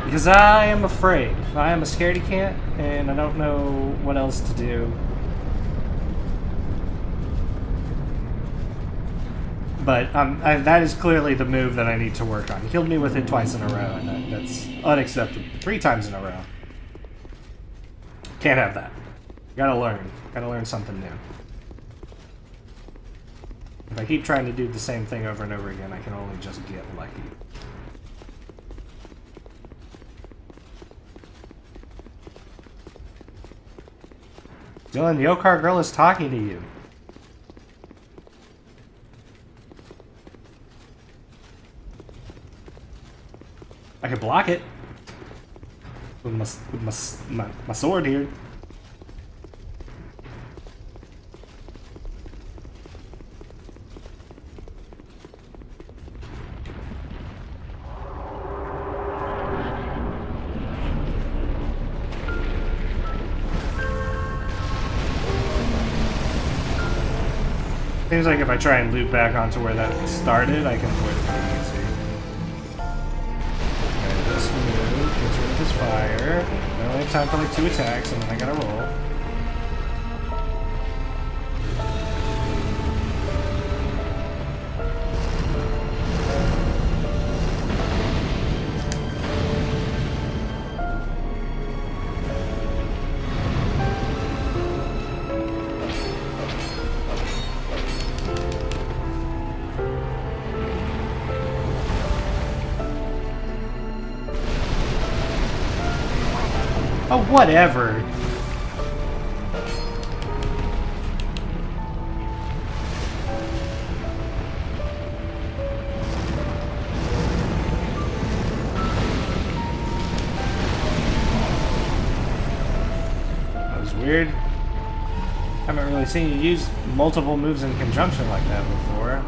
Because I am afraid. I am a scaredy cat, and I don't know what else to do. But that is clearly the move that I need to work on. He killed me with it twice in a row, and that's unacceptable. 3 times in a row. Can't have that. Gotta learn. Gotta learn something new. If I keep trying to do the same thing over and over again, I can only just get lucky. Dylan, the Okar girl is talking to you. I can block it with my sword here. Seems like if I try and loop back onto where that started, I can avoid it pretty easy. Okay, this move gets rid of his fire. I only have time for like 2 attacks, and then I gotta roll. Oh, whatever. That was weird. Haven't really seen you use multiple moves in conjunction like that before.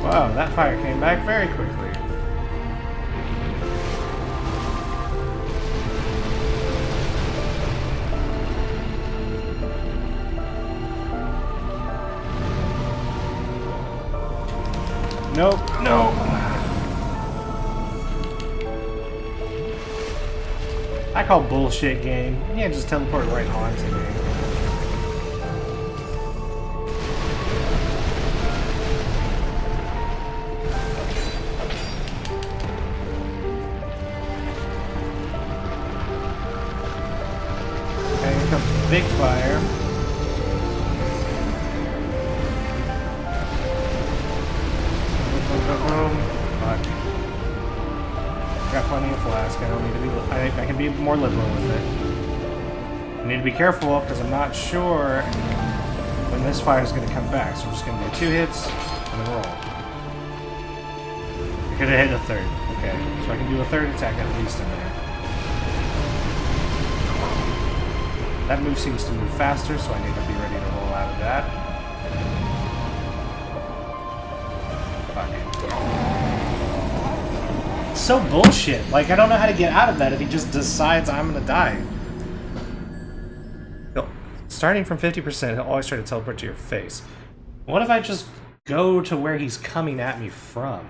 Wow, that fire came back very quickly. Nope, no. I call bullshit, game. You can't just teleport right onto me. Big fire. Fuck. Got plenty of flask. I don't need to be. I can be more liberal with it. I need to be careful because I'm not sure when this fire is going to come back. So we're just going to do 2 hits and then roll. I could have hit a 3rd. Okay, so I can do a 3rd attack at least in there. That move seems to move faster, so I need to be ready to roll out of that. Fuck. So bullshit. Like, I don't know how to get out of that if he just decides I'm gonna die. Starting from 50%, he'll always try to teleport to your face. What if I just go to where he's coming at me from?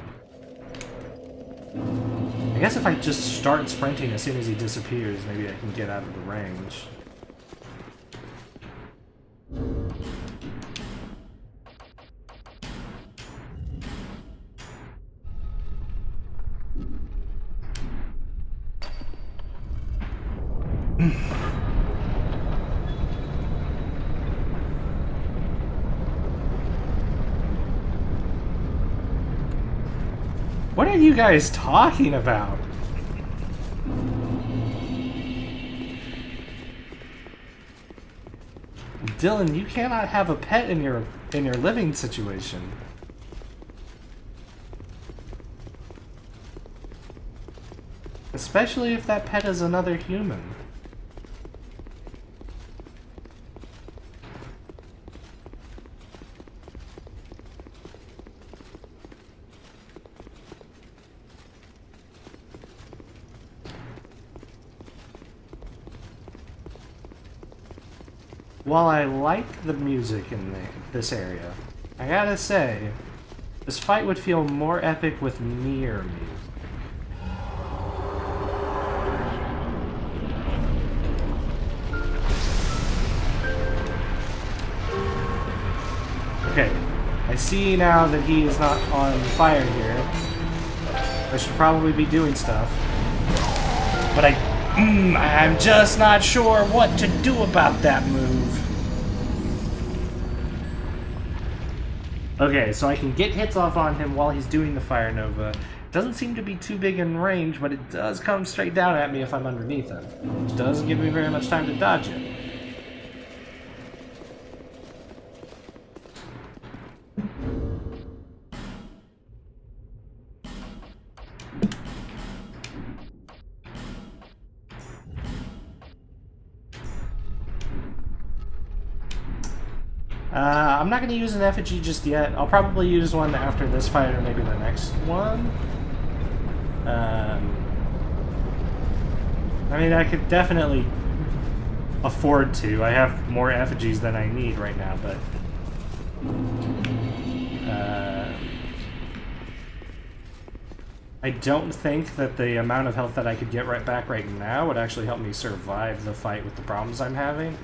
I guess if I just start sprinting as soon as he disappears, maybe I can get out of the range. What are you guys talking about? Dylan, you cannot have a pet in your living situation. Especially if that pet is another human. While I like the music in this area, I gotta say, this fight would feel more epic with near music. Okay, I see now that he is not on fire here. I should probably be doing stuff. But I'm just not sure what to do about that move. Okay, so I can get hits off on him while he's doing the Fire Nova. Doesn't seem to be too big in range, but it does come straight down at me if I'm underneath him. Which doesn't give me very much time to dodge it. I'm not going to use an effigy just yet. I'll probably use one after this fight or maybe the next one. I mean, I could definitely afford to. I have more effigies than I need right now, but... I don't think that the amount of health that I could get right back right now would actually help me survive the fight with the problems I'm having.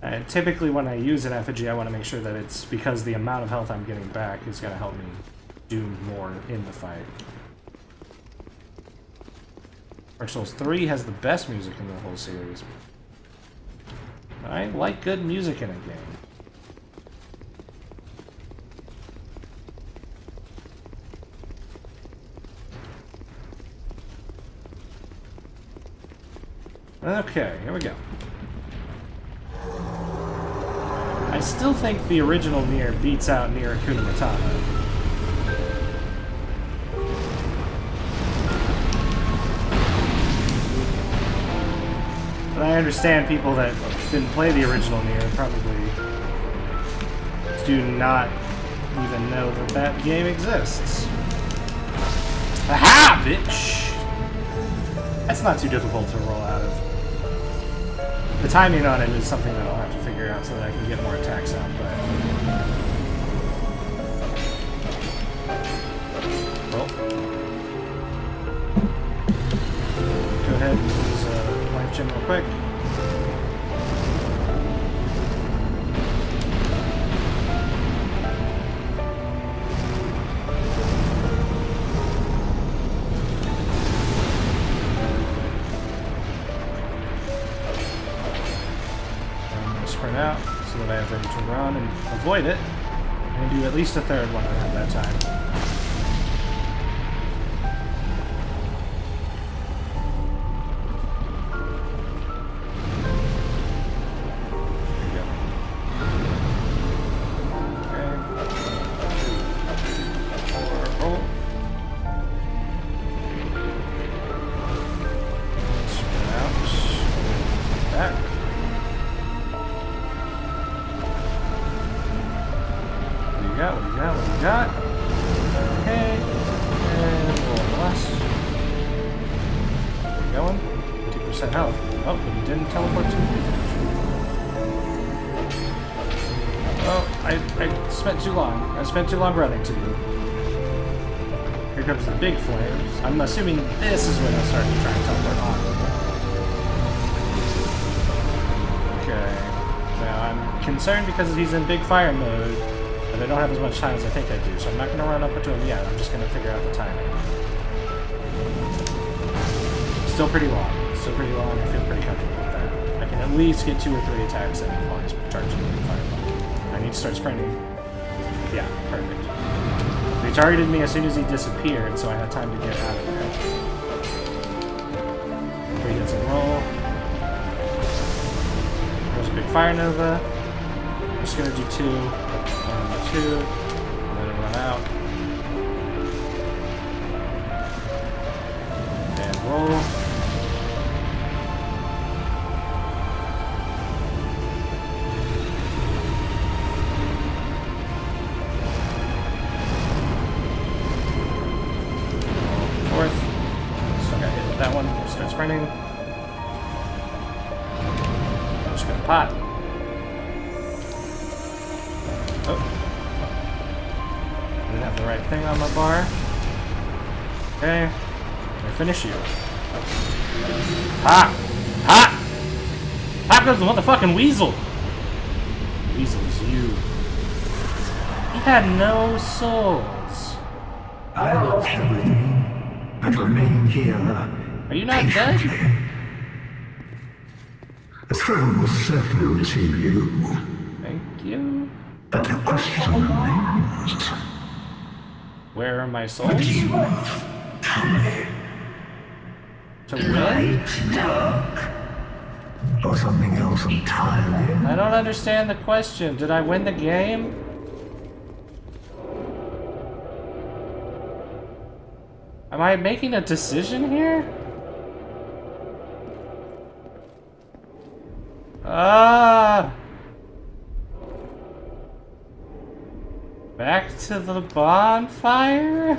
And typically when I use an effigy, I want to make sure that it's because the amount of health I'm getting back is going to help me do more in the fight. Dark Souls 3 has the best music in the whole series. I like good music in a game. Okay, here we go. I still think the original Nier beats out Nier Hakuna Matata. But I understand people that didn't play the original Nier probably do not even know that that game exists. Aha, bitch! That's not too difficult to roll out of. The timing on it is something that I'll have to figure out so that I can get more attacks out, but... Well. Go ahead and use a life gem real quick. Out so that I have room to run and avoid it, and do at least a third one I have that time. Spent too long running to you. Here comes the big flames. I'm assuming this is when they'll start to try and teleport on. Okay. Now I'm concerned because he's in big fire mode, but I don't have as much time as I think I do, so I'm not going to run up to him yet. I'm just going to figure out the timing. Still pretty long. Still pretty long. I feel pretty comfortable with that. I can at least get 2 or 3 attacks in while he's charging the fireball. I need to start sprinting. Yeah, perfect. He targeted me as soon as he disappeared, so I had time to get out of there. 3 hits and roll. There's a big fire nova. I'm just gonna do 2. 2. Let it run out. And roll. Sprinting. I'm just gonna pot. Oh. Didn't have the right thing on my bar. Okay. I finish you. Ha! Ha! Ha goes the motherfucking weasel! Weasel's you. He had no souls. I lost everything, but remain here. Are you not dead? The throne will certainly receive you. Thank you. But the question remains. Where are my souls? What do you want? Tell me. To win? Light, dark, or something else entirely? I don't understand the question. Did I win the game? Am I making a decision here? Ah! Back to the bonfire?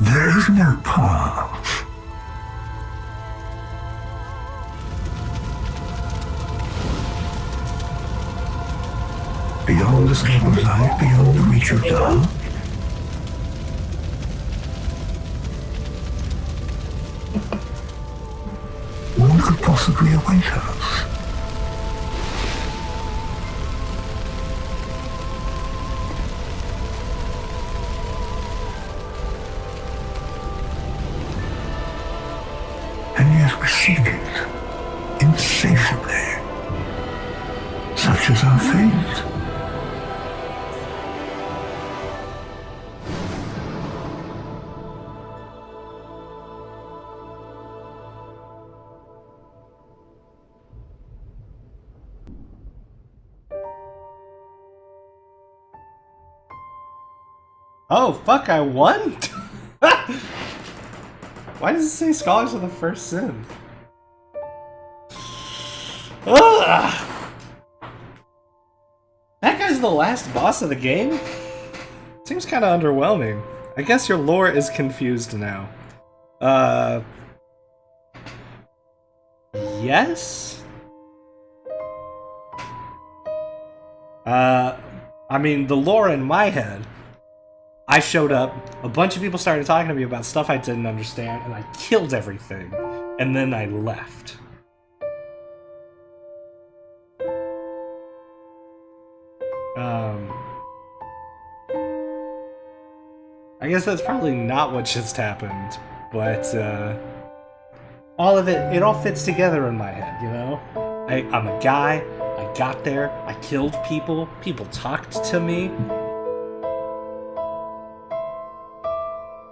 There is no path. Beyond the scope of light, beyond the reach of dark. What could possibly await us? And yet we seek it insatiably. Such is our fate. Oh, fuck, I won? Why does it say Scholars of the First Sin? Ugh! That guy's the last boss of the game? Seems kind of underwhelming. I guess your lore is confused now. Yes? I mean, the lore in my head, I showed up, a bunch of people started talking to me about stuff I didn't understand, and I killed everything, and then I left. I guess that's probably not what just happened, but, all of it all fits together in my head, you know? I'm a guy, I got there, I killed people, people talked to me.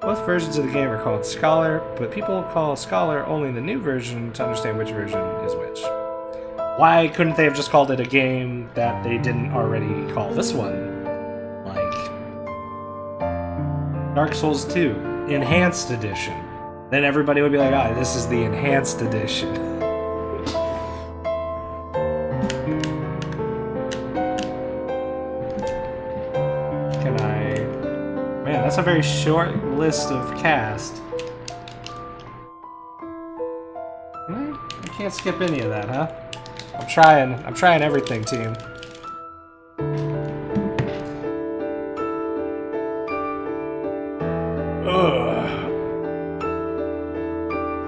Both versions of the game are called Scholar, but people call Scholar only the new version to understand which version is which. Why couldn't they have just called it a game that they didn't already call this one? Like Dark Souls 2, Enhanced Edition. Then everybody would be like, ah, this is the Enhanced Edition. Man, that's a very short list of cast. I can't skip any of that, huh? I'm trying everything, team. Ugh.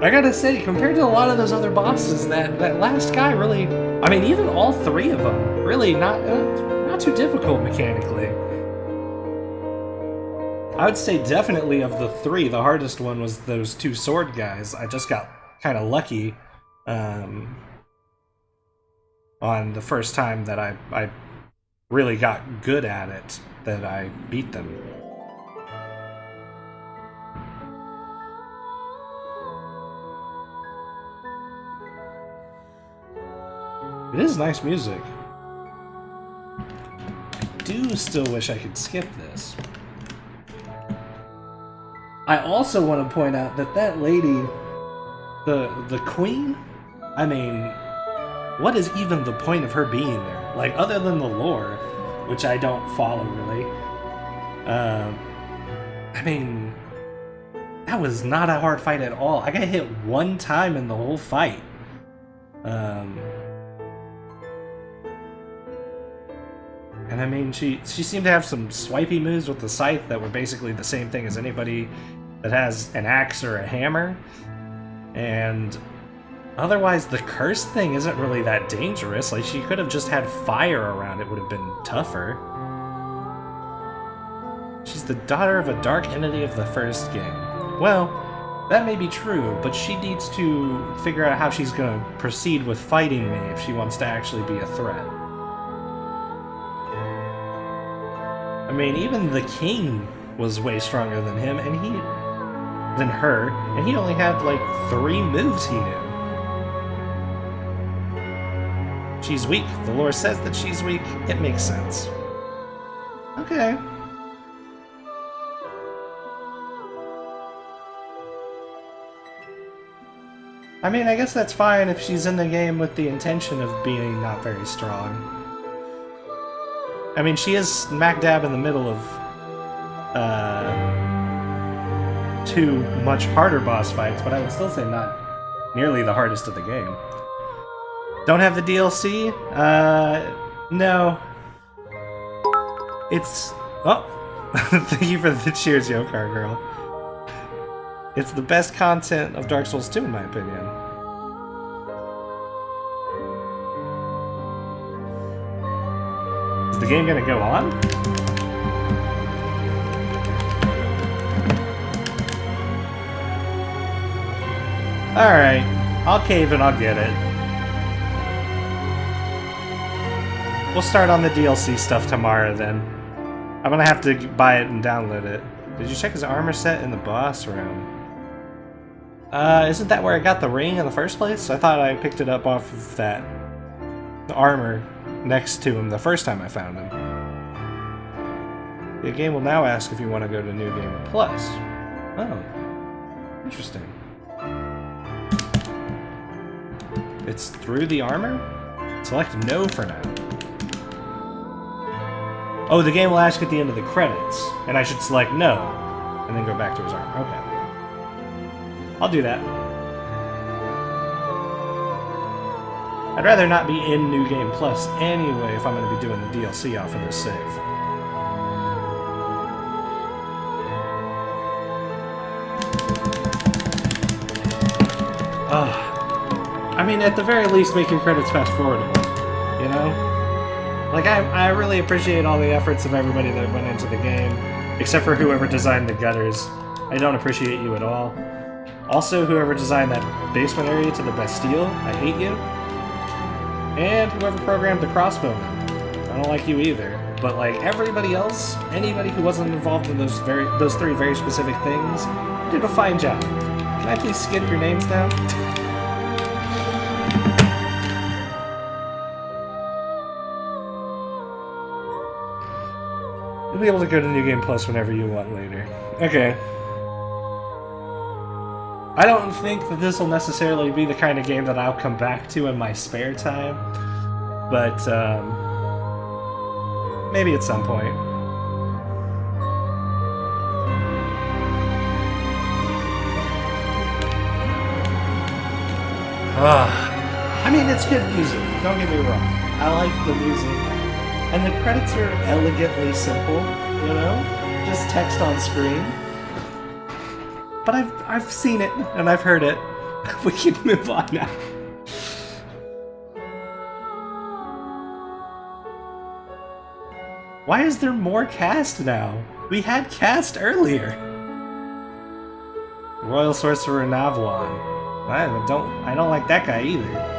I gotta say, compared to a lot of those other bosses, that last guy really, I mean, even all three of them, really not too difficult mechanically. I would say definitely of the three, the hardest one was those two sword guys. I just got kind of lucky on the first time that I really got good at it, that I beat them. It is nice music. I do still wish I could skip this. I also want to point out that lady, the queen, I mean, what is even the point of her being there? Like, other than the lore, which I don't follow really. I mean, that was not a hard fight at all. I got hit one time in the whole fight. And I mean, she seemed to have some swipey moves with the scythe that were basically the same thing as anybody that has an axe or a hammer. And otherwise, the curse thing isn't really that dangerous. Like, she could have just had fire around, it would have been tougher. She's the daughter of a dark entity of the first game. Well, that may be true, but she needs to figure out how she's going to proceed with fighting me if she wants to actually be a threat. I mean, even the king was way stronger than him, and than her, and he only had like 3 moves he knew. She's weak. The lore says that she's weak. It makes sense. Okay. I mean, I guess that's fine if she's in the game with the intention of being not very strong. I mean, she is smack dab in the middle of 2 much harder boss fights, but I would still say not nearly the hardest of the game. Don't have the DLC? No. It's... Oh! Thank you for the cheers, Yokar girl. It's the best content of Dark Souls 2, in my opinion. Is the game gonna go on? Alright, I'll cave and I'll get it. We'll start on the DLC stuff tomorrow then. I'm gonna have to buy it and download it. Did you check his armor set in the boss room? Isn't that where I got the ring in the first place? I thought I picked it up off of that the armor next to him the first time I found him. The game will now ask if you want to go to New Game Plus. Oh, interesting. It's through the armor? Select no for now. Oh, the game will ask at the end of the credits, and I should select no, and then go back to his armor. Okay. I'll do that. I'd rather not be in New Game Plus anyway if I'm going to be doing the DLC off of this save. I mean, at the very least, making credits fast-forwardable, you know? Like, I really appreciate all the efforts of everybody that went into the game, except for whoever designed the gutters. I don't appreciate you at all. Also, whoever designed that basement area to the Bastille, I hate you. And whoever programmed the crossbowman, I don't like you either. But like everybody else, anybody who wasn't involved in those 3 very specific things, did a fine job. Can I please skip your names down? You'll be able to go to New Game Plus whenever you want later. Okay. I don't think that this will necessarily be the kind of game that I'll come back to in my spare time, but maybe at some point. I mean, it's good music, don't get me wrong. I like the music, and the credits are elegantly simple, you know? Just text on screen. But I've seen it, and I've heard it. We can move on now. Why is there more cast now? We had cast earlier. Royal Sorcerer Navwan. I don't like that guy either.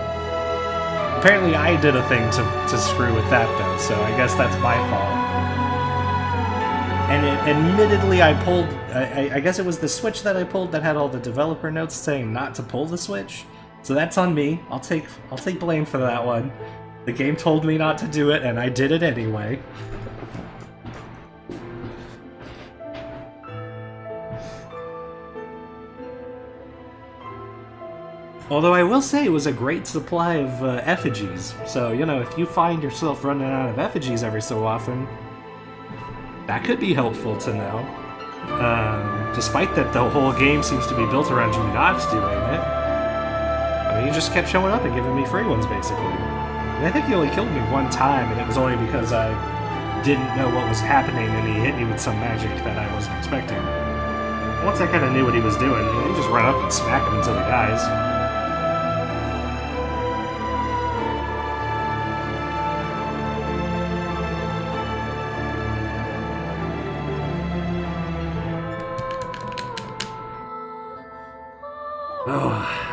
Apparently I did a thing to screw with that though, so I guess that's my fault. And admittedly, I pulled. I guess it was the switch that I pulled that had all the developer notes saying not to pull the switch. So that's on me. I'll take blame for that one. The game told me not to do it, and I did it anyway. Although I will say it was a great supply of effigies. So you know, if you find yourself running out of effigies every so often. That could be helpful to know. Despite that the whole game seems to be built around you not doing it. I mean, he just kept showing up and giving me free ones, basically. And I think he only killed me one time, and it was only because I didn't know what was happening, and he hit me with some magic that I wasn't expecting. Once I kind of knew what he was doing, you just run up and smack him until he dies.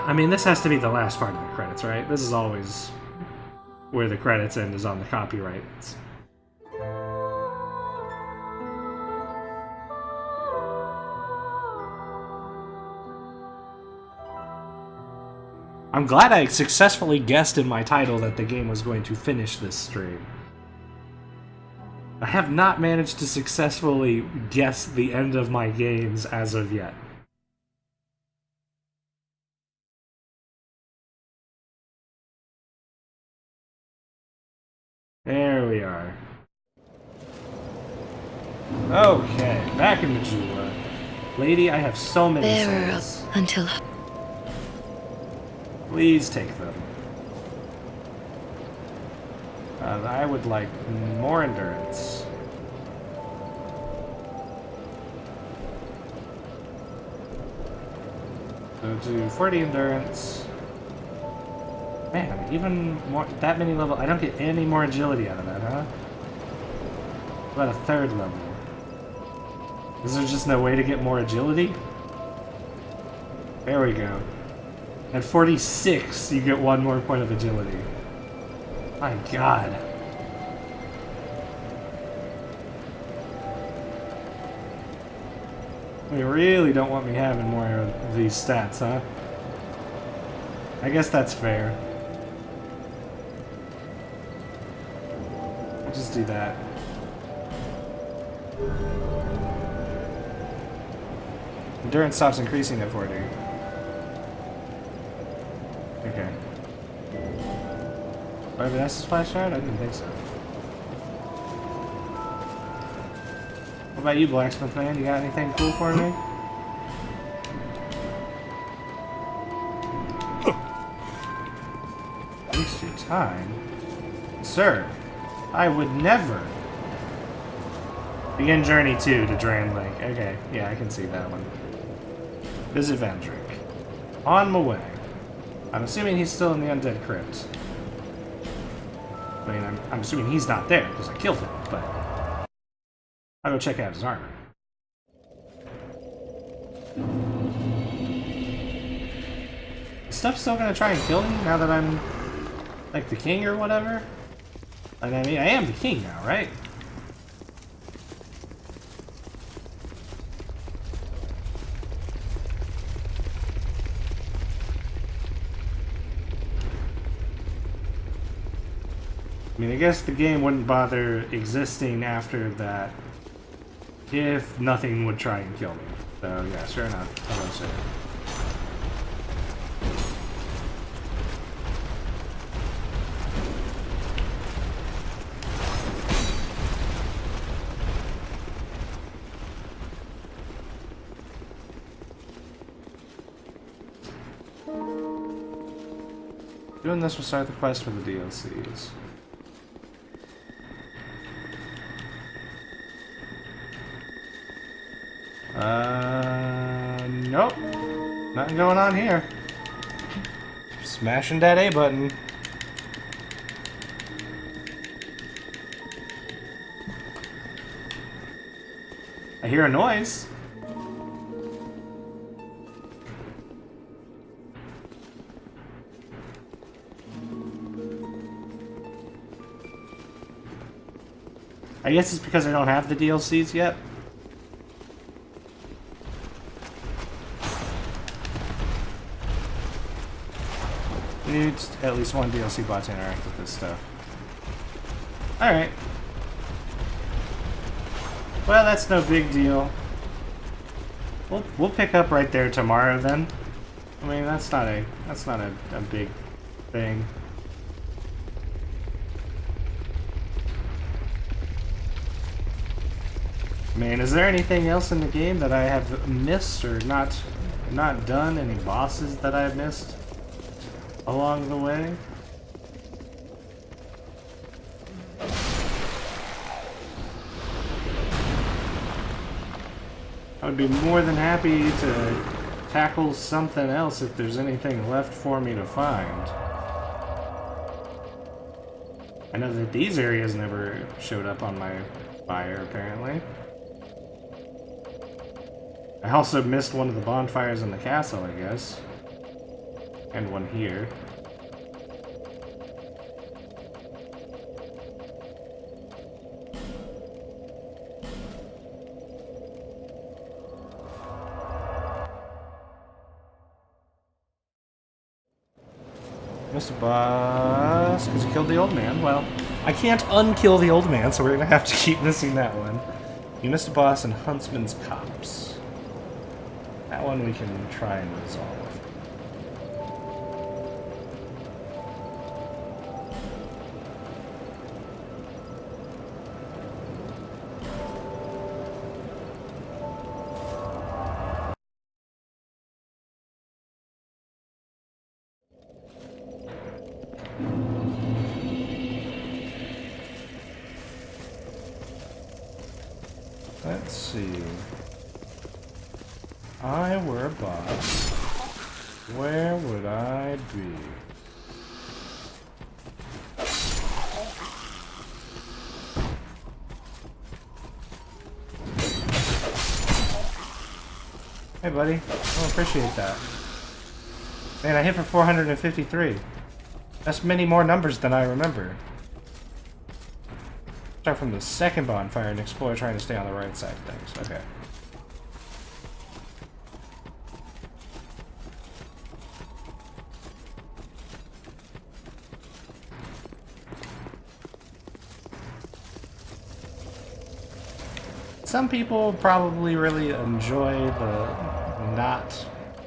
I mean, this has to be the last part of the credits, right? This is always where the credits end, is on the copyrights. I'm glad I successfully guessed in my title that the game was going to finish this stream. I have not managed to successfully guess the end of my games as of yet. There we are. Okay, back in Majula. Lady, I have so many Bearer souls. until... Please take them. I would like more endurance. So do 40 endurance. Man, even more, that many level, I don't get any more agility out of that, huh? About a third level. Is there just no way to get more agility? There we go. At 46, you get 1 more point of agility. My god. They really don't want me having more of these stats, huh? I guess that's fair. I'll just do that. Endurance stops increasing at 40. Okay. Do I have an Estus Flash Shard? I didn't think so. What about you, Blacksmith Man? You got anything cool for me? Waste your time? Sir, I would never. Begin Journey 2 to Drangleic. Okay, yeah, I can see that one. Visit Vandrick. On my way. I'm assuming he's still in the Undead Crypt. I mean, I'm assuming he's not there, because I killed him, but... I'll go check out his armor. Is stuff still gonna try and kill me now that I'm, like, the king or whatever? Like, I mean, I am the king now, right? I mean, I guess the game wouldn't bother existing after that if nothing would try and kill me. So, yeah, sure enough. Hello, sir. Doing this will start the quest for the DLCs. Nope. Nothing going on here. Smashing that A button. I hear a noise. I guess it's because I don't have the DLCs yet. Need at least one DLC bot to interact with this stuff. Alright. Well, that's no big deal. We'll pick up right there tomorrow then. I mean, that's not a big thing. Man, is there anything else in the game that I have missed or not done? Any bosses that I've missed along the way? I would be more than happy to tackle something else if there's anything left for me to find. I know that these areas never showed up on my fire, apparently. I also missed one of the bonfires in the castle, I guess. And one here. Missed a boss because he killed the old man. Well, I can't unkill the old man, so we're gonna have to keep missing that one. You missed a boss in Huntsman's Copse. That one we can try and resolve. Let's see. If I were a boss, where would I be? Hey, buddy. I appreciate that. Man, I hit for 453. That's many more numbers than I remember. Start from the second bonfire and explore, trying to stay on the right side of things. Okay. Some people probably really enjoy the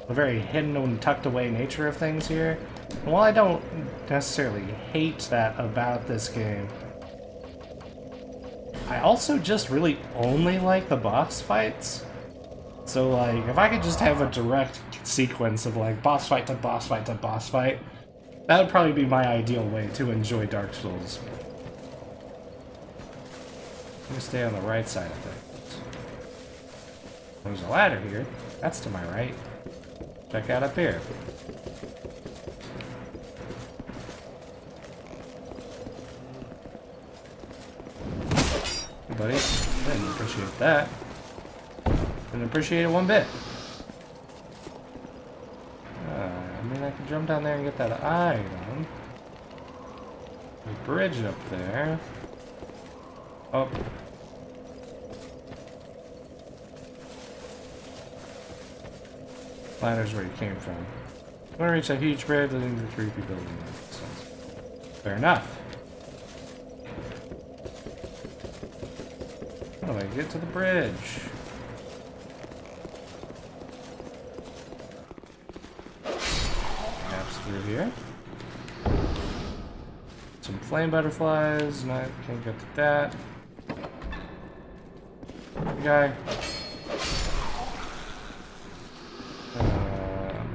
very hidden and tucked away nature of things here. And while I don't necessarily hate that about this game, I also just really only like the boss fights. So like, if I could just have a direct sequence of like boss fight to boss fight to boss fight, that would probably be my ideal way to enjoy Dark Souls. Let me stay on the right side of things. There's a ladder here. That's to my right. Check out up here. Hey, buddy. Didn't appreciate that. Didn't appreciate it one bit. I mean, I can jump down there and get that item. The bridge up there. Oh. Ladder's where you came from. I'm gonna reach that huge bridge leading to the creepy building. Fair enough. How do I get to the bridge? Maps through here. Some flame butterflies. Not can't get to that. Guy.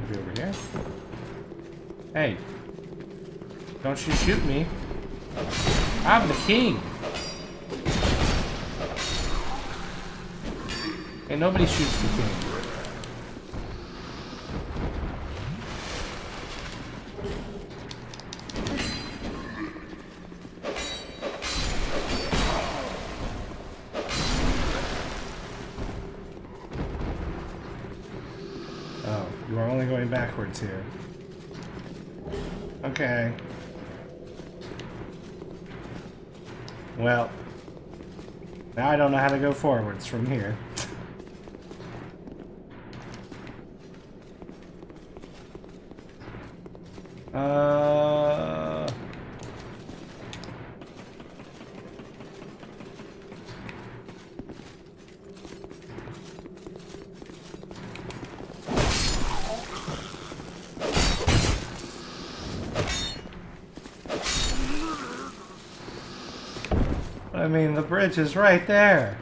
Maybe over here. Hey, don't you shoot me! I'm the king. Hey, nobody shoots the king. Oh, you are only going backwards here. Okay. Well, now I don't know how to go forwards from here. I mean, the bridge is right there.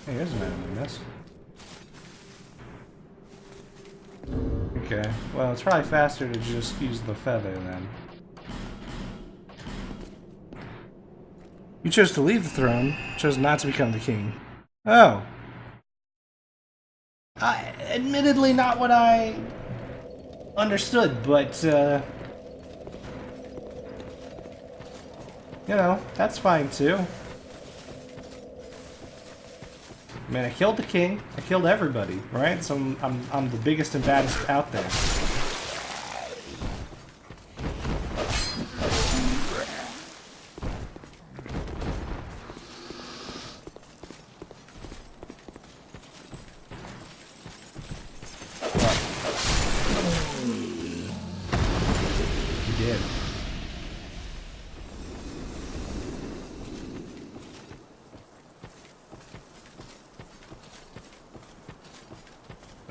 Hey, here's an enemy missed. Okay, well, it's probably faster to just use the feather then. You chose to leave the throne, chose not to become the king. Oh. Admittedly not what I understood, but, you know, that's fine too. I mean, I killed the king. I killed everybody, right? So I'm the biggest and baddest out there.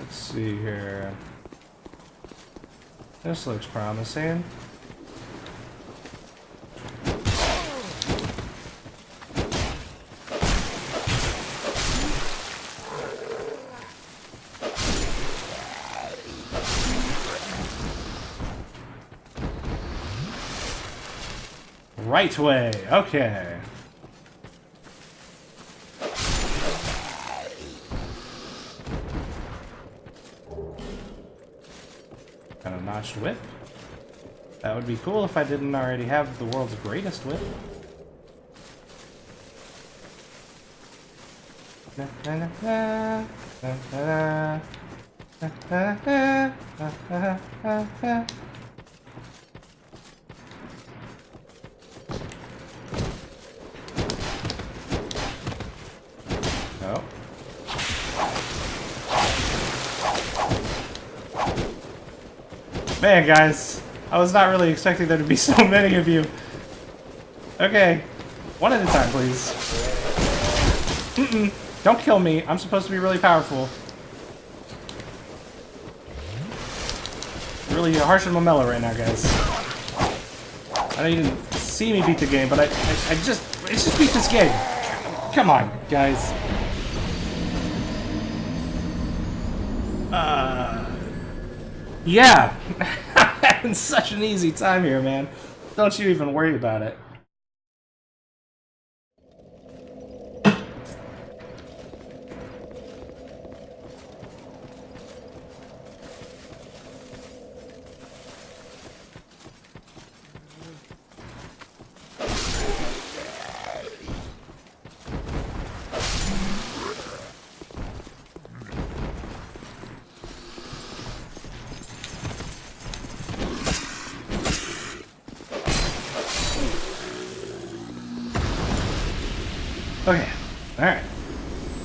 Let's see here. This looks promising. Right way, okay. Got a notched whip. That would be cool if I didn't already have the world's greatest whip. Oh. Man, guys, I was not really expecting there to be so many of you. Okay, one at a time, please. Don't kill me. I'm supposed to be really powerful. Really harshing my mellow right now, guys. I know you didn't see me beat the game, but let's just beat this game. Come on, guys. Yeah. Having such an easy time here, man. Don't you even worry about it. Okay, alright.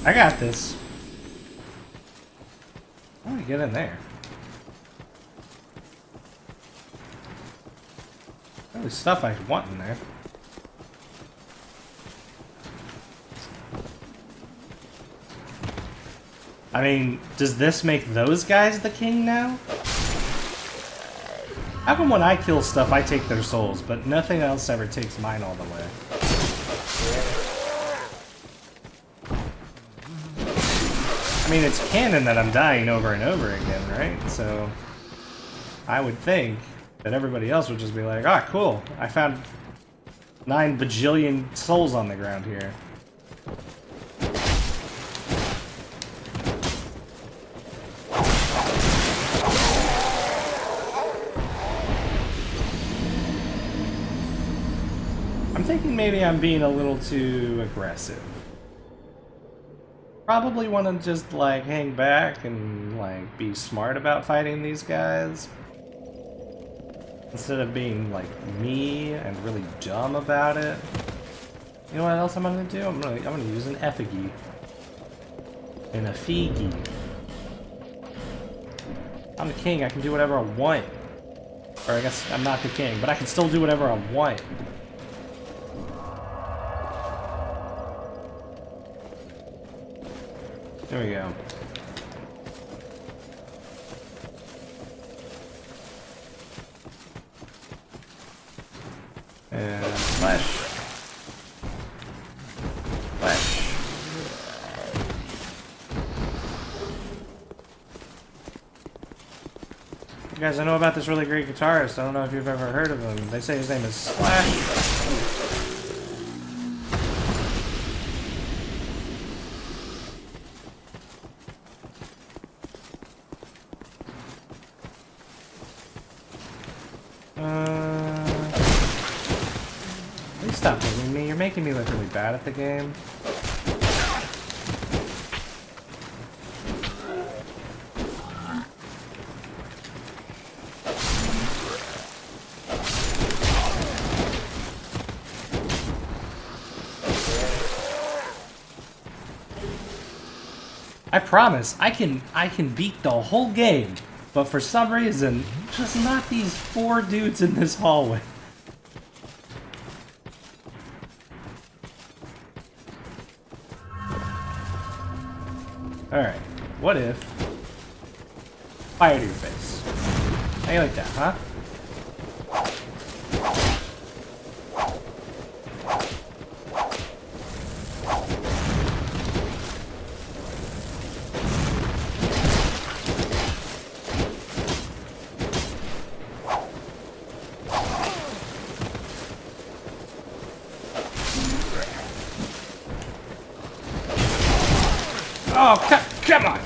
I got this. How do we get in there? There's stuff I want in there. I mean, does this make those guys the king now? How come when I kill stuff I take their souls, but nothing else ever takes mine all the way? I mean, it's canon that I'm dying over and over again, right? So, I would think that everybody else would just be like, ah, cool, I found 9 bajillion souls on the ground here. I'm thinking maybe I'm being a little too aggressive. Probably want to just, like, hang back and, like, be smart about fighting these guys. Instead of being, like, me and really dumb about it. You know what else I'm gonna do? I'm gonna use an effigy. And a figi. I'm the king, I can do whatever I want. Or I guess I'm not the king, but I can still do whatever I want. There we go. And flash. Flash. You guys, I know about this really great guitarist. I don't know if you've ever heard of him. They say his name is Slash. Please stop hitting me. You're making me look really bad at the game. I promise, I can beat the whole game, but for some reason, just not these 4 dudes in this hallway. Alright, what if Fire to your face. How you like that, huh? Oh, come on!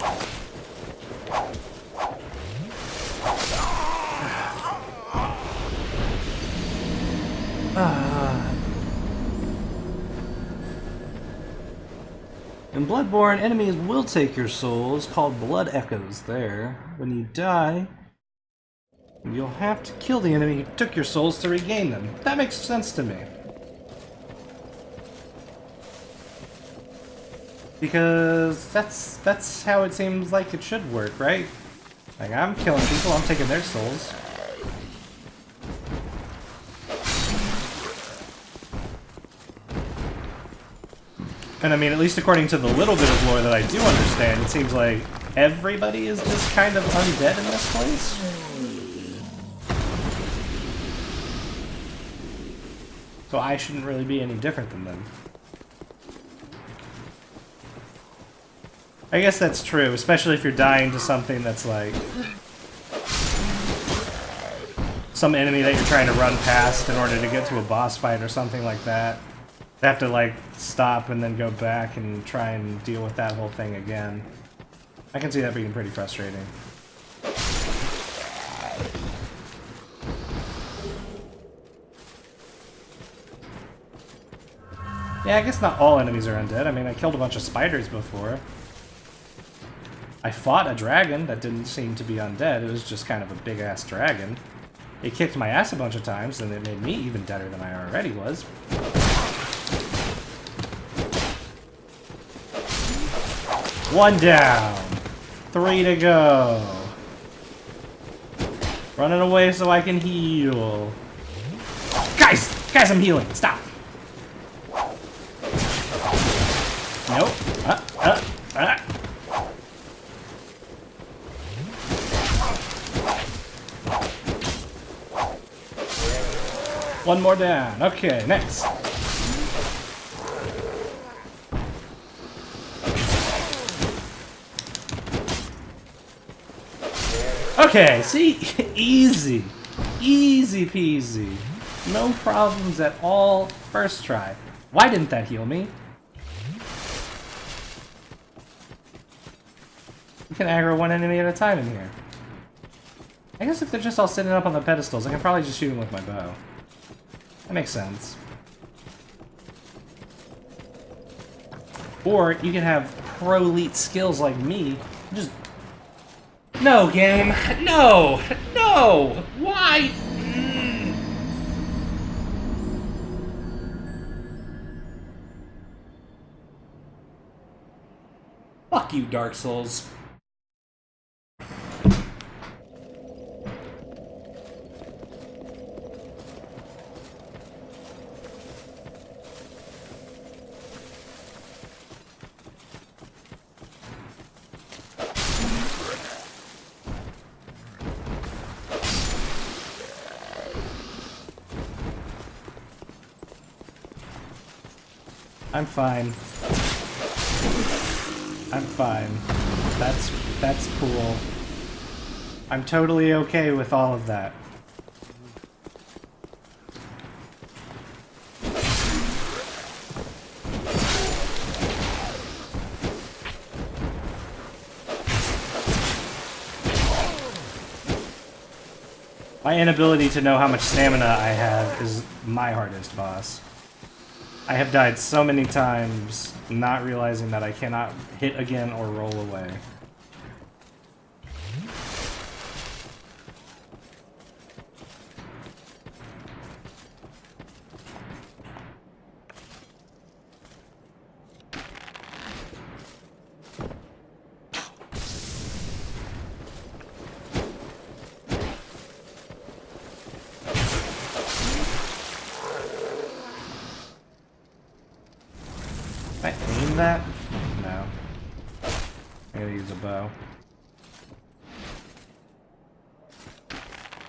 In Bloodborne, enemies will take your souls, called blood echoes there. When you die, you'll have to kill the enemy who took your souls to regain them. That makes sense to me. Because that's how it seems like it should work, right? Like, I'm killing people, I'm taking their souls. And I mean, at least according to the little bit of lore that I do understand, it seems like everybody is just kind of undead in this place. So I shouldn't really be any different than them. I guess that's true, especially if you're dying to something that's like some enemy that you're trying to run past in order to get to a boss fight or something like that. You have to like stop and then go back and try and deal with that whole thing again. I can see that being pretty frustrating. Yeah, I guess not all enemies are undead. I mean, I killed a bunch of spiders before. I fought a dragon that didn't seem to be undead. It was just kind of a big-ass dragon. It kicked my ass a bunch of times, and it made me even deader than I already was. One down. 3 to go. Running away so I can heal. Guys! Guys, I'm healing. Stop. Nope. One more down. Okay, next. Okay, see? Easy. Easy peasy. No problems at all. First try. Why didn't that heal me? You can aggro one enemy at a time in here. I guess if they're just all sitting up on the pedestals, I can probably just shoot them with my bow. That makes sense. Or you can have pro elite skills like me. Just... No, game. No! No! Why? Fuck you, Dark Souls. I'm fine. I'm fine. That's cool. I'm totally okay with all of that. My inability to know how much stamina I have is my hardest boss. I have died so many times, not realizing that I cannot hit again or roll away. Can I aim that? No. I gotta use a bow.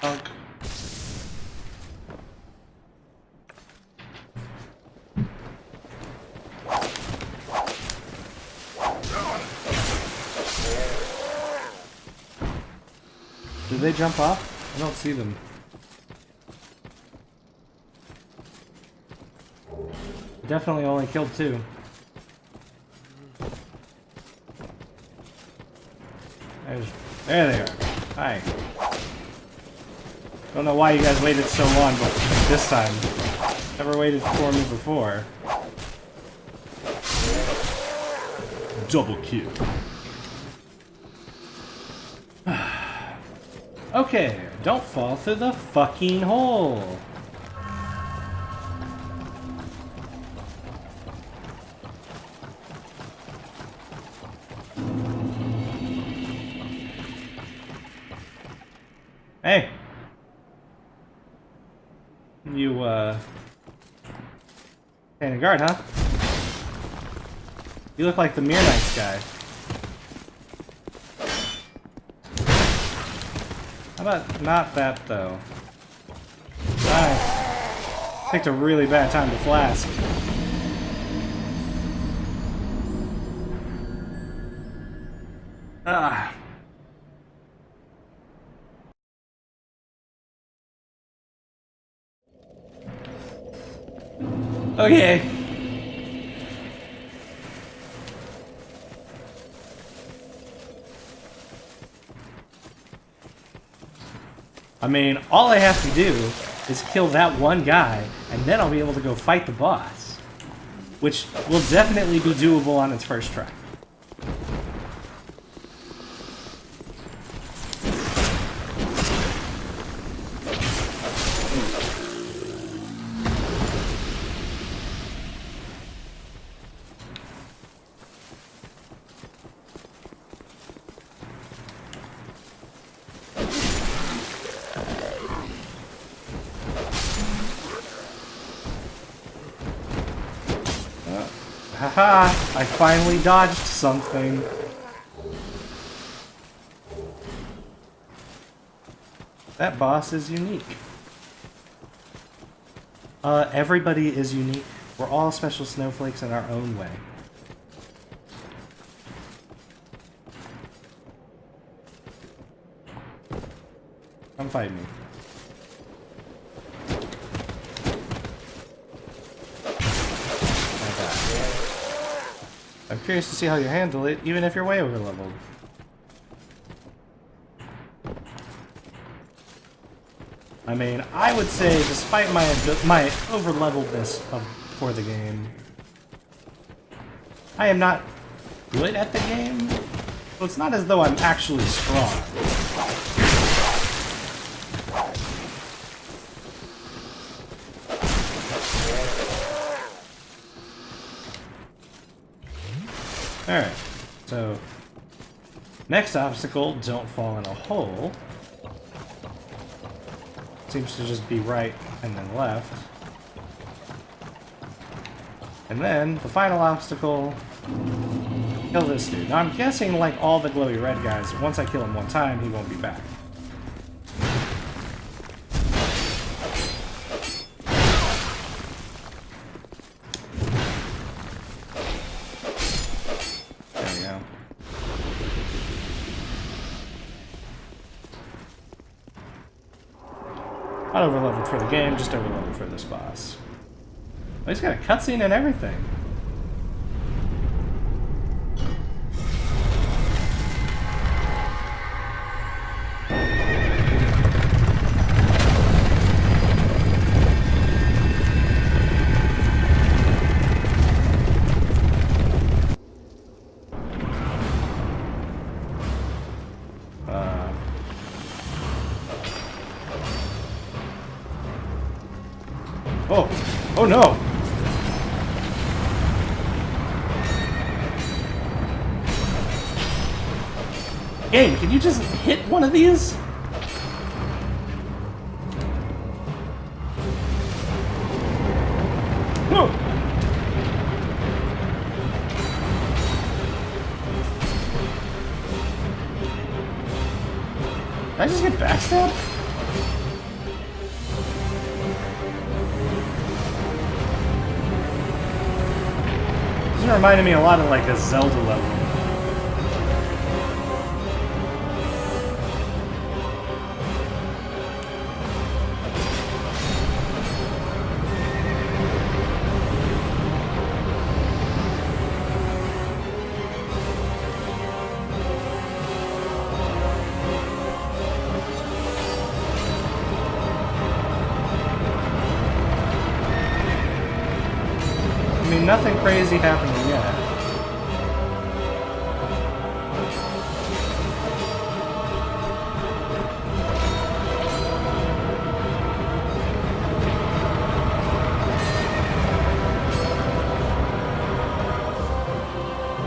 Punk. Did they jump off? I don't see them. Definitely only killed 2. There they are. Hi. Don't know why you guys waited so long, but this time. Never waited for me before. Double kill. Okay, don't fall through the fucking hole. Hey! You, standing guard, huh? You look like the Mirror Knights guy. How about not that, though? I picked a really bad time to flask. Ah. Okay. I mean, all I have to do is kill that one guy, and then I'll be able to go fight the boss. Which will definitely be doable on its first try. Haha, I finally dodged something. That boss is unique. Everybody is unique. We're all special snowflakes in our own way. Come fight me. I'm curious to see how you handle it, even if you're way overleveled. I mean, I would say, despite my overleveledness for the game, I am not good at the game. So it's not as though I'm actually strong. Alright, so next obstacle, don't fall in a hole. Seems to just be right and then left. And then the final obstacle, kill this dude. Now I'm guessing like all the glowy red guys, once I kill him one time, he won't be back. Not overleveled for the game, just overleveled for this boss. Oh, he's got a cutscene and everything. Oh no! Game, can you just hit one of these? No! Did I just get backstabbed? It reminded me a lot of like a Zelda level. I mean, nothing crazy happening yet.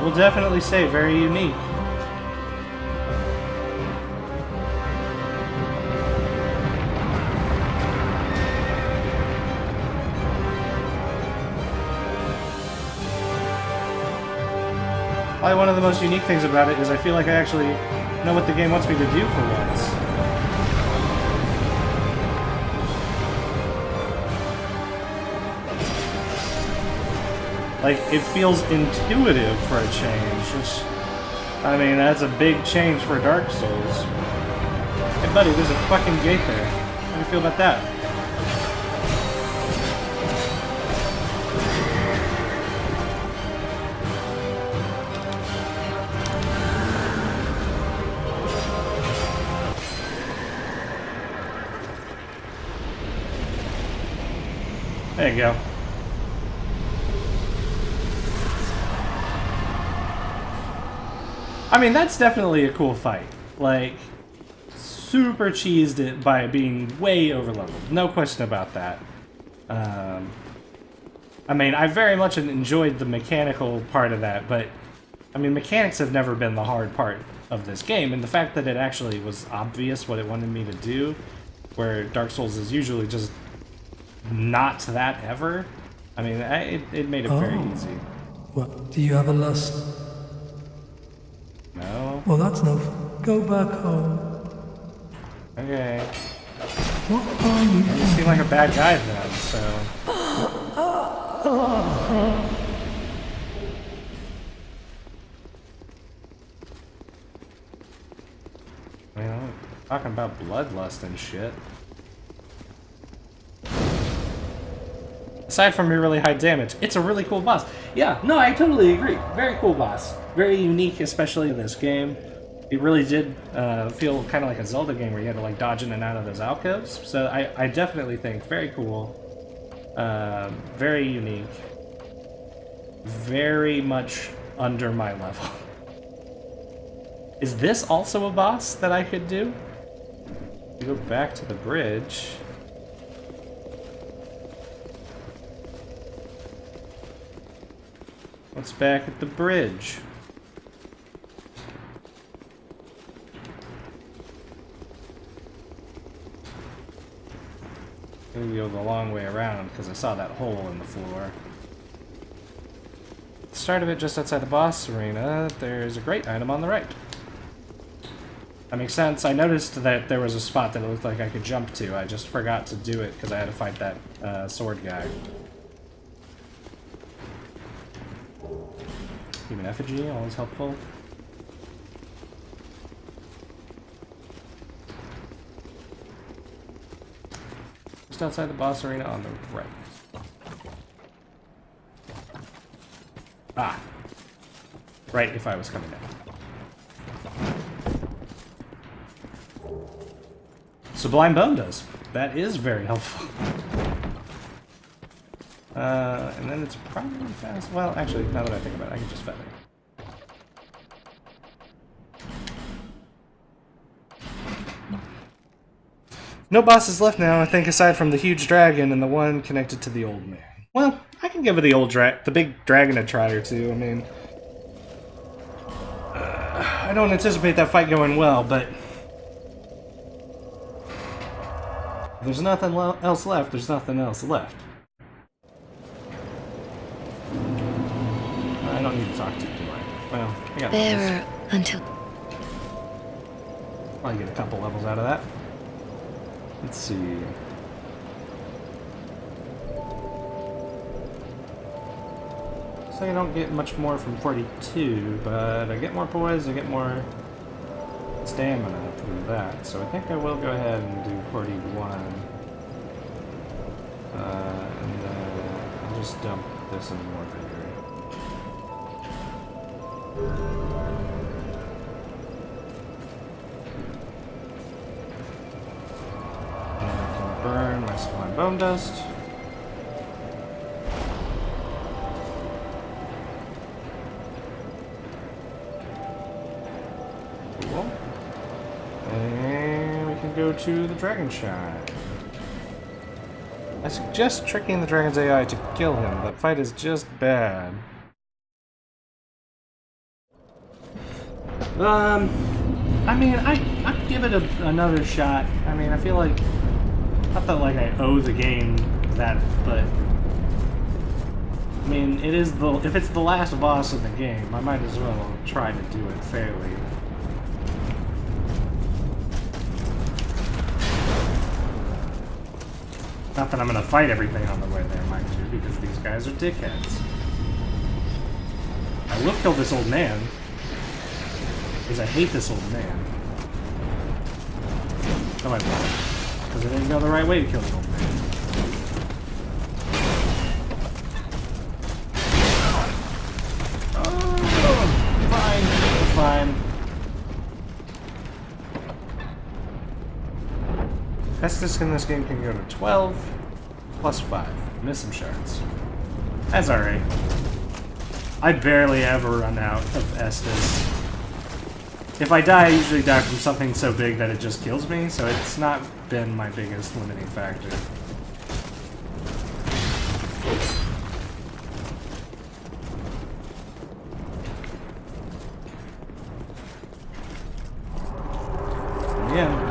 We'll definitely say very unique. Probably one of the most unique things about it is I feel like I actually know what the game wants me to do for once. Like, it feels intuitive for a change. I mean, that's a big change for Dark Souls. Hey buddy, there's a fucking gate there. How do you feel about that? There you go. I mean, that's definitely a cool fight. Like, super cheesed it by being way overleveled. No question about that. I mean, I very much enjoyed the mechanical part of that, but, I mean, mechanics have never been the hard part of this game, and the fact that it actually was obvious what it wanted me to do, where Dark Souls is usually just not that ever. I mean, it made it very easy. What? Do you have a lust? No? Well, that's no. Go back home. Okay. What are you? You seem like a bad guy then, so... I mean, I'm talking about bloodlust and shit. Aside from your really high damage, it's a really cool boss. Yeah, no, I totally agree. Very cool boss. Very unique, especially in this game. It really did feel kind of like a Zelda game where you had to like dodge in and out of those alcoves. So I definitely think very cool. Very unique. Very much under my level. Is this also a boss that I could do? We go back to the bridge. What's back at the bridge? Maybe go the long way around because I saw that hole in the floor. At the start of it, just outside the boss arena, there's a great item on the right. That makes sense. I noticed that there was a spot that it looked like I could jump to. I just forgot to do it because I had to fight that sword guy. Human effigy, always helpful. Just outside the boss arena on the right. Ah. Right if I was coming down. Sublime Bone does. That is very helpful. And then it's probably fast. Well, actually, now that I think about it, I can just feather. No bosses left now, I think, aside from the huge dragon and the one connected to the old man. Well, I can give it the big dragon a try or two. I mean, I don't anticipate that fight going well, but if there's nothing else left, there's nothing else left. I don't need to talk to you, do I? Well, I got Bearer until... I'll get a couple levels out of that. Let's see. like I don't get much more from 42, but I get more poise, I get more stamina through that. So I think I will go ahead and do 41. And then I'll just dump this in more vigor. And I can burn my sublime bone dust. Cool. And we can go to the Dragon Shine. I suggest tricking the dragon's AI to kill him. That fight is just bad. I mean, I'd give it another shot. I mean, I feel like, not that like I owe the game that, but I mean, it is the, if it's the last boss of the game, I might as well try to do it fairly. Not that I'm gonna fight everything on the way there, mind you, because these guys are dickheads. I will kill this old man, because I hate this old man. No, I won't, because I didn't know the right way to kill the old man. Oh, fine, fine. Estus in this game can go to 12, plus 5. Miss some shards. That's alright. I barely ever run out of Estus. If I die, I usually die from something so big that it just kills me, so it's not been my biggest limiting factor. Yeah.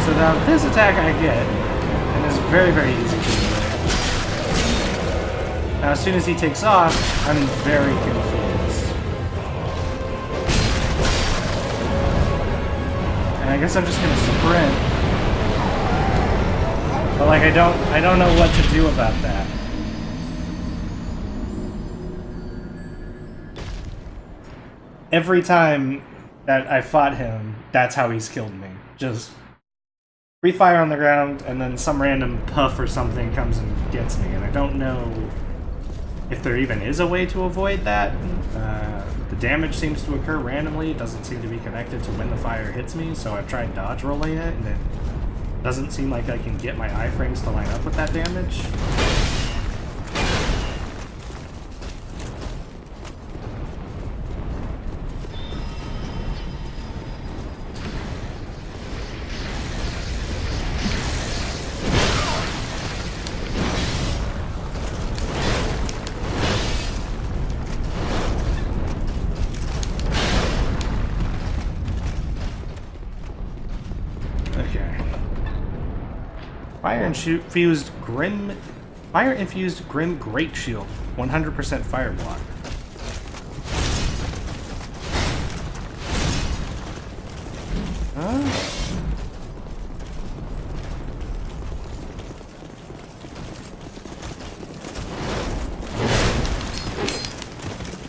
So now this attack I get, and it's very, very easy to do. Now as soon as he takes off, I'm very confused. And I guess I'm just gonna sprint. But like I don't know what to do about that. Every time that I fought him, that's how he's killed me. Just free fire on the ground, and then some random puff or something comes and gets me, and I don't know if there even is a way to avoid that. The damage seems to occur randomly. It doesn't seem to be connected to when the fire hits me, so I've tried dodge rolling it, and it doesn't seem like I can get my iframes to line up with that damage. Fire-infused Grim Great Shield, 100% fire block.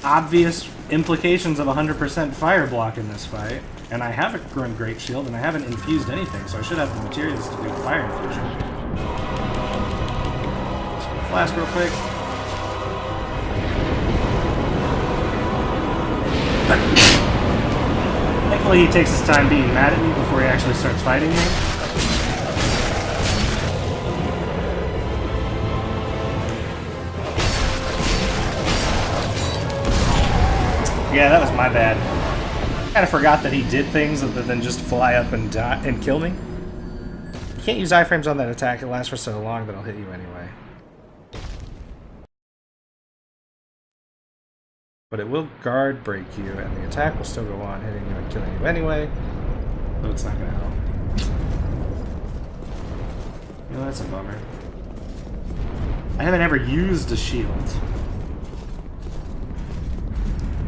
Obvious implications of 100% fire block in this fight, and I have a Grim Great Shield, and I haven't infused anything, so I should have the materials to do fire infusion. Flask real quick. Thankfully he takes his time being mad at me before he actually starts fighting me. Yeah, that was my bad. Kind of forgot that he did things other than just fly up and die and kill me. You can't use iframes on that attack. It lasts for so long that I'll hit you anyway. But it will guard break you, and the attack will still go on, hitting you and killing you anyway. So it's not going to help. No, that's a bummer. I haven't ever used a shield.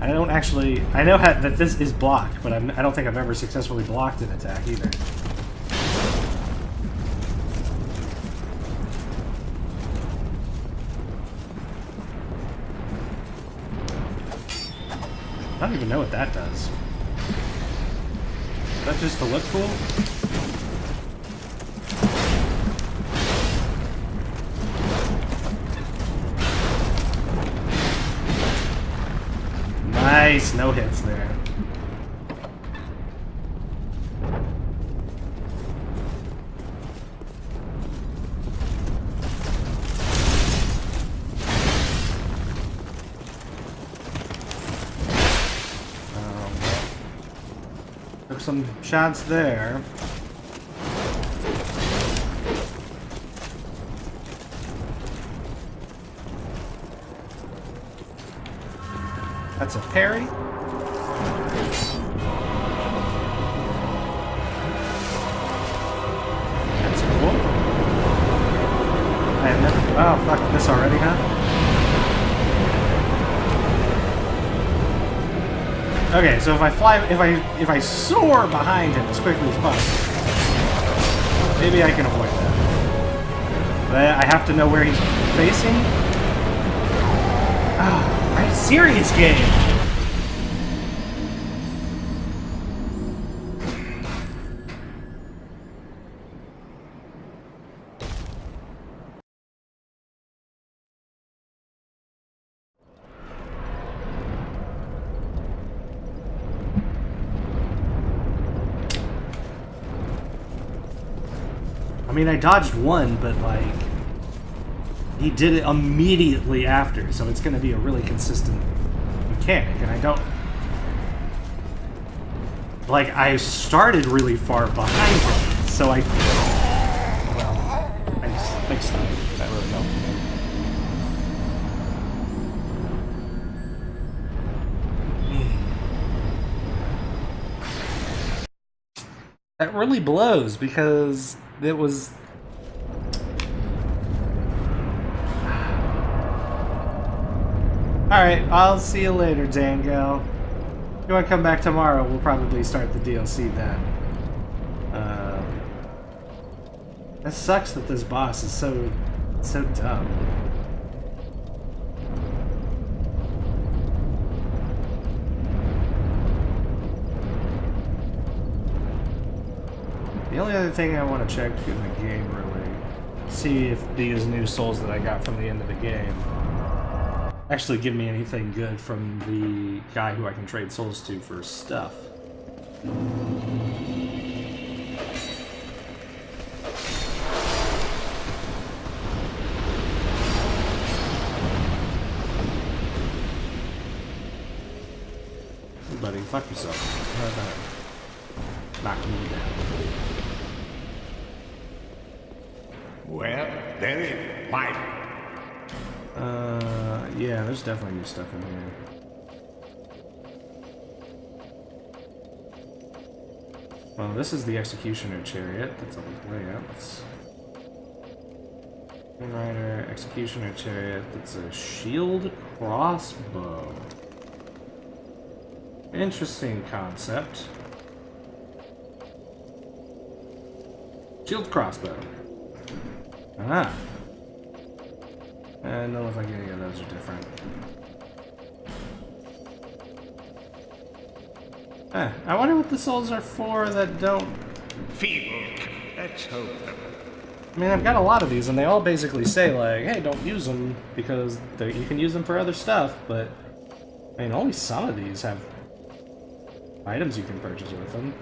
I don't actually... I know that this is blocked, but I don't think I've ever successfully blocked an attack either. I don't even know what that does. Is that just to look cool? Nice, no hits there. Took some shots there. That's a parry. That's cool. I have never... Oh, fuck this already, huh? Okay, so if I fly... If I soar behind him as quickly as possible, maybe I can avoid that. But I have to know where he's facing. Oh. Serious game. I mean, I dodged one, but like he did it immediately after, so it's going to be a really consistent mechanic, and I don't... Like, I started really far behind him, so I... Well, thanks, that really helped me. That really blows, because it was... Alright, I'll see you later, Dango. If you want to come back tomorrow, we'll probably start the DLC then. That sucks that this boss is so dumb. The only other thing I want to check in the game, really, see if these new souls that I got from the end of the game actually give me anything good from the guy who I can trade souls to for stuff. Hey buddy, fuck yourself. How about that? Knock me down. Well, there is my... Yeah, there's definitely new stuff in here. Well, this is the Executioner Chariot. That's all the way up. Rider, Executioner Chariot. That's a shield crossbow. Interesting concept. Shield crossbow. Ah. It don't look like any of those are different. I wonder what the souls are for that don't... Feeble. Let's hope them. I mean, I've got a lot of these, and they all basically say, like, hey, don't use them, because you can use them for other stuff, but... I mean, only some of these have items you can purchase with them.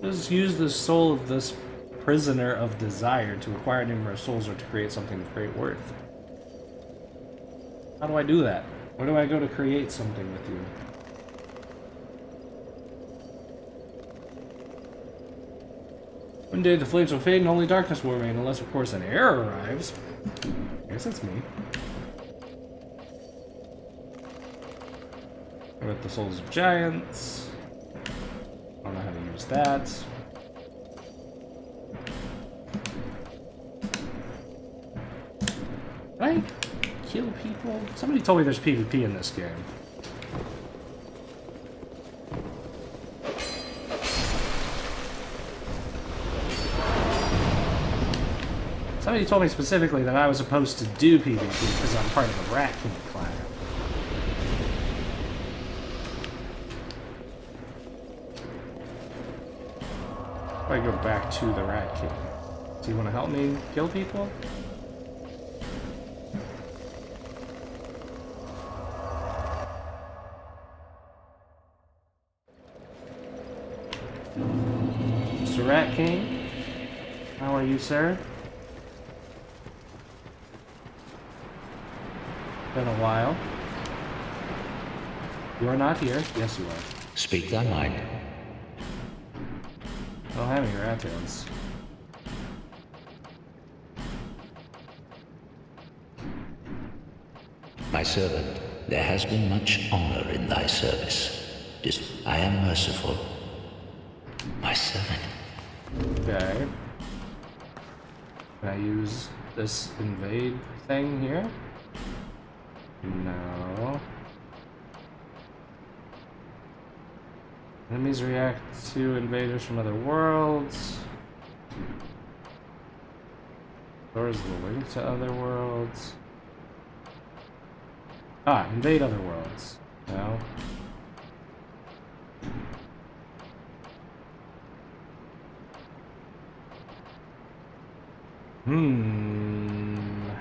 Just use the soul of this prisoner of desire to acquire numerous souls or to create something of great worth. How do I do that? Where do I go to create something with you? One day the flames will fade and only darkness will remain, unless of course an error arrives. I guess that's me. With the Souls of Giants. I don't know how to use that. Can I kill people? Somebody told me there's PvP in this game. Somebody told me specifically that I was supposed to do PvP because I'm part of the Rat King clan. If I go back to the Rat King, do you want to help me kill people? Mr. Rat King, how are you, sir? Been a while. You are not here. Yes, you are. Speak thy mind. I don't have any rat tails. My servant, there has been much honor in thy service. I am merciful. My servant. Okay. Can I use this invade thing here? No. Enemies react to invaders from other worlds. Restores the link to other worlds. Ah, invade other worlds. No.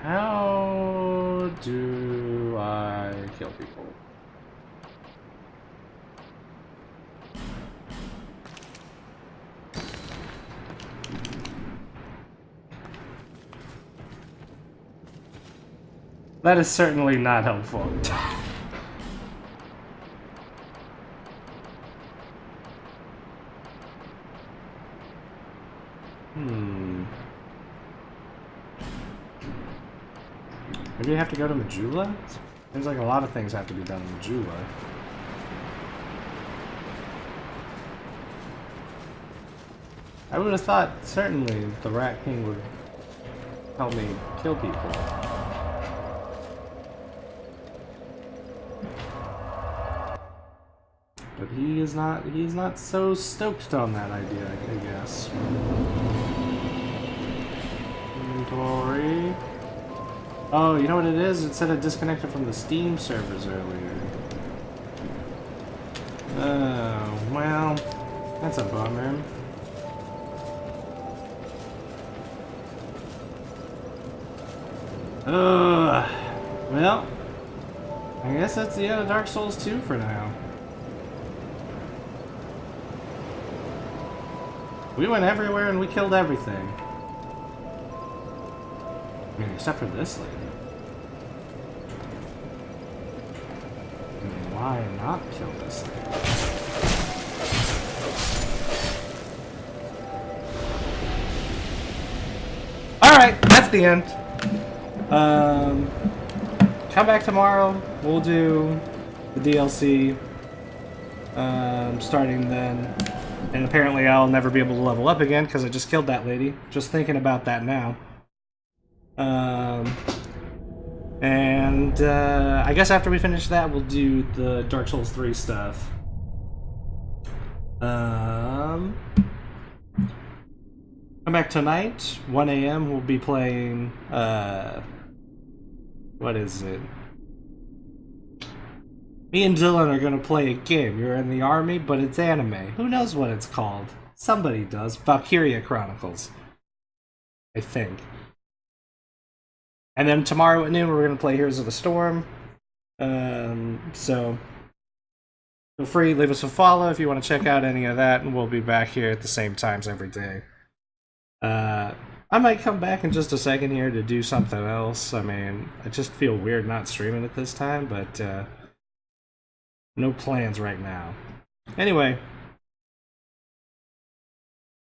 How do I kill people? That is certainly not helpful. Maybe you have to go to Majula? Seems like a lot of things have to be done in Majula. I would have thought certainly the Rat King would help me kill people. But he's not so stoked on that idea, I guess. Inventory. Oh, you know what it is? It said it disconnected from the Steam servers earlier. Oh, well, that's a bummer. Well, I guess that's the end of Dark Souls 2 for now. We went everywhere and we killed everything. I mean, except for this lady. I mean, why not kill this lady? Alright, that's the end. Come back tomorrow. We'll do the DLC. Starting then. And apparently I'll never be able to level up again because I just killed that lady. Just thinking about that now. I guess after we finish that, we'll do the Dark Souls 3 stuff. Come back tonight, 1 AM, we'll be playing, what is it? Me and Dylan are gonna play a game. You're in the army, but it's anime. Who knows what it's called? Somebody does. Valkyria Chronicles. I think. And then tomorrow at noon, we're going to play Heroes of the Storm. So, feel free, leave us a follow if you want to check out any of that, and we'll be back here at the same times every day. I might come back in just a second here to do something else. I mean, I just feel weird not streaming at this time, but no plans right now. Anyway,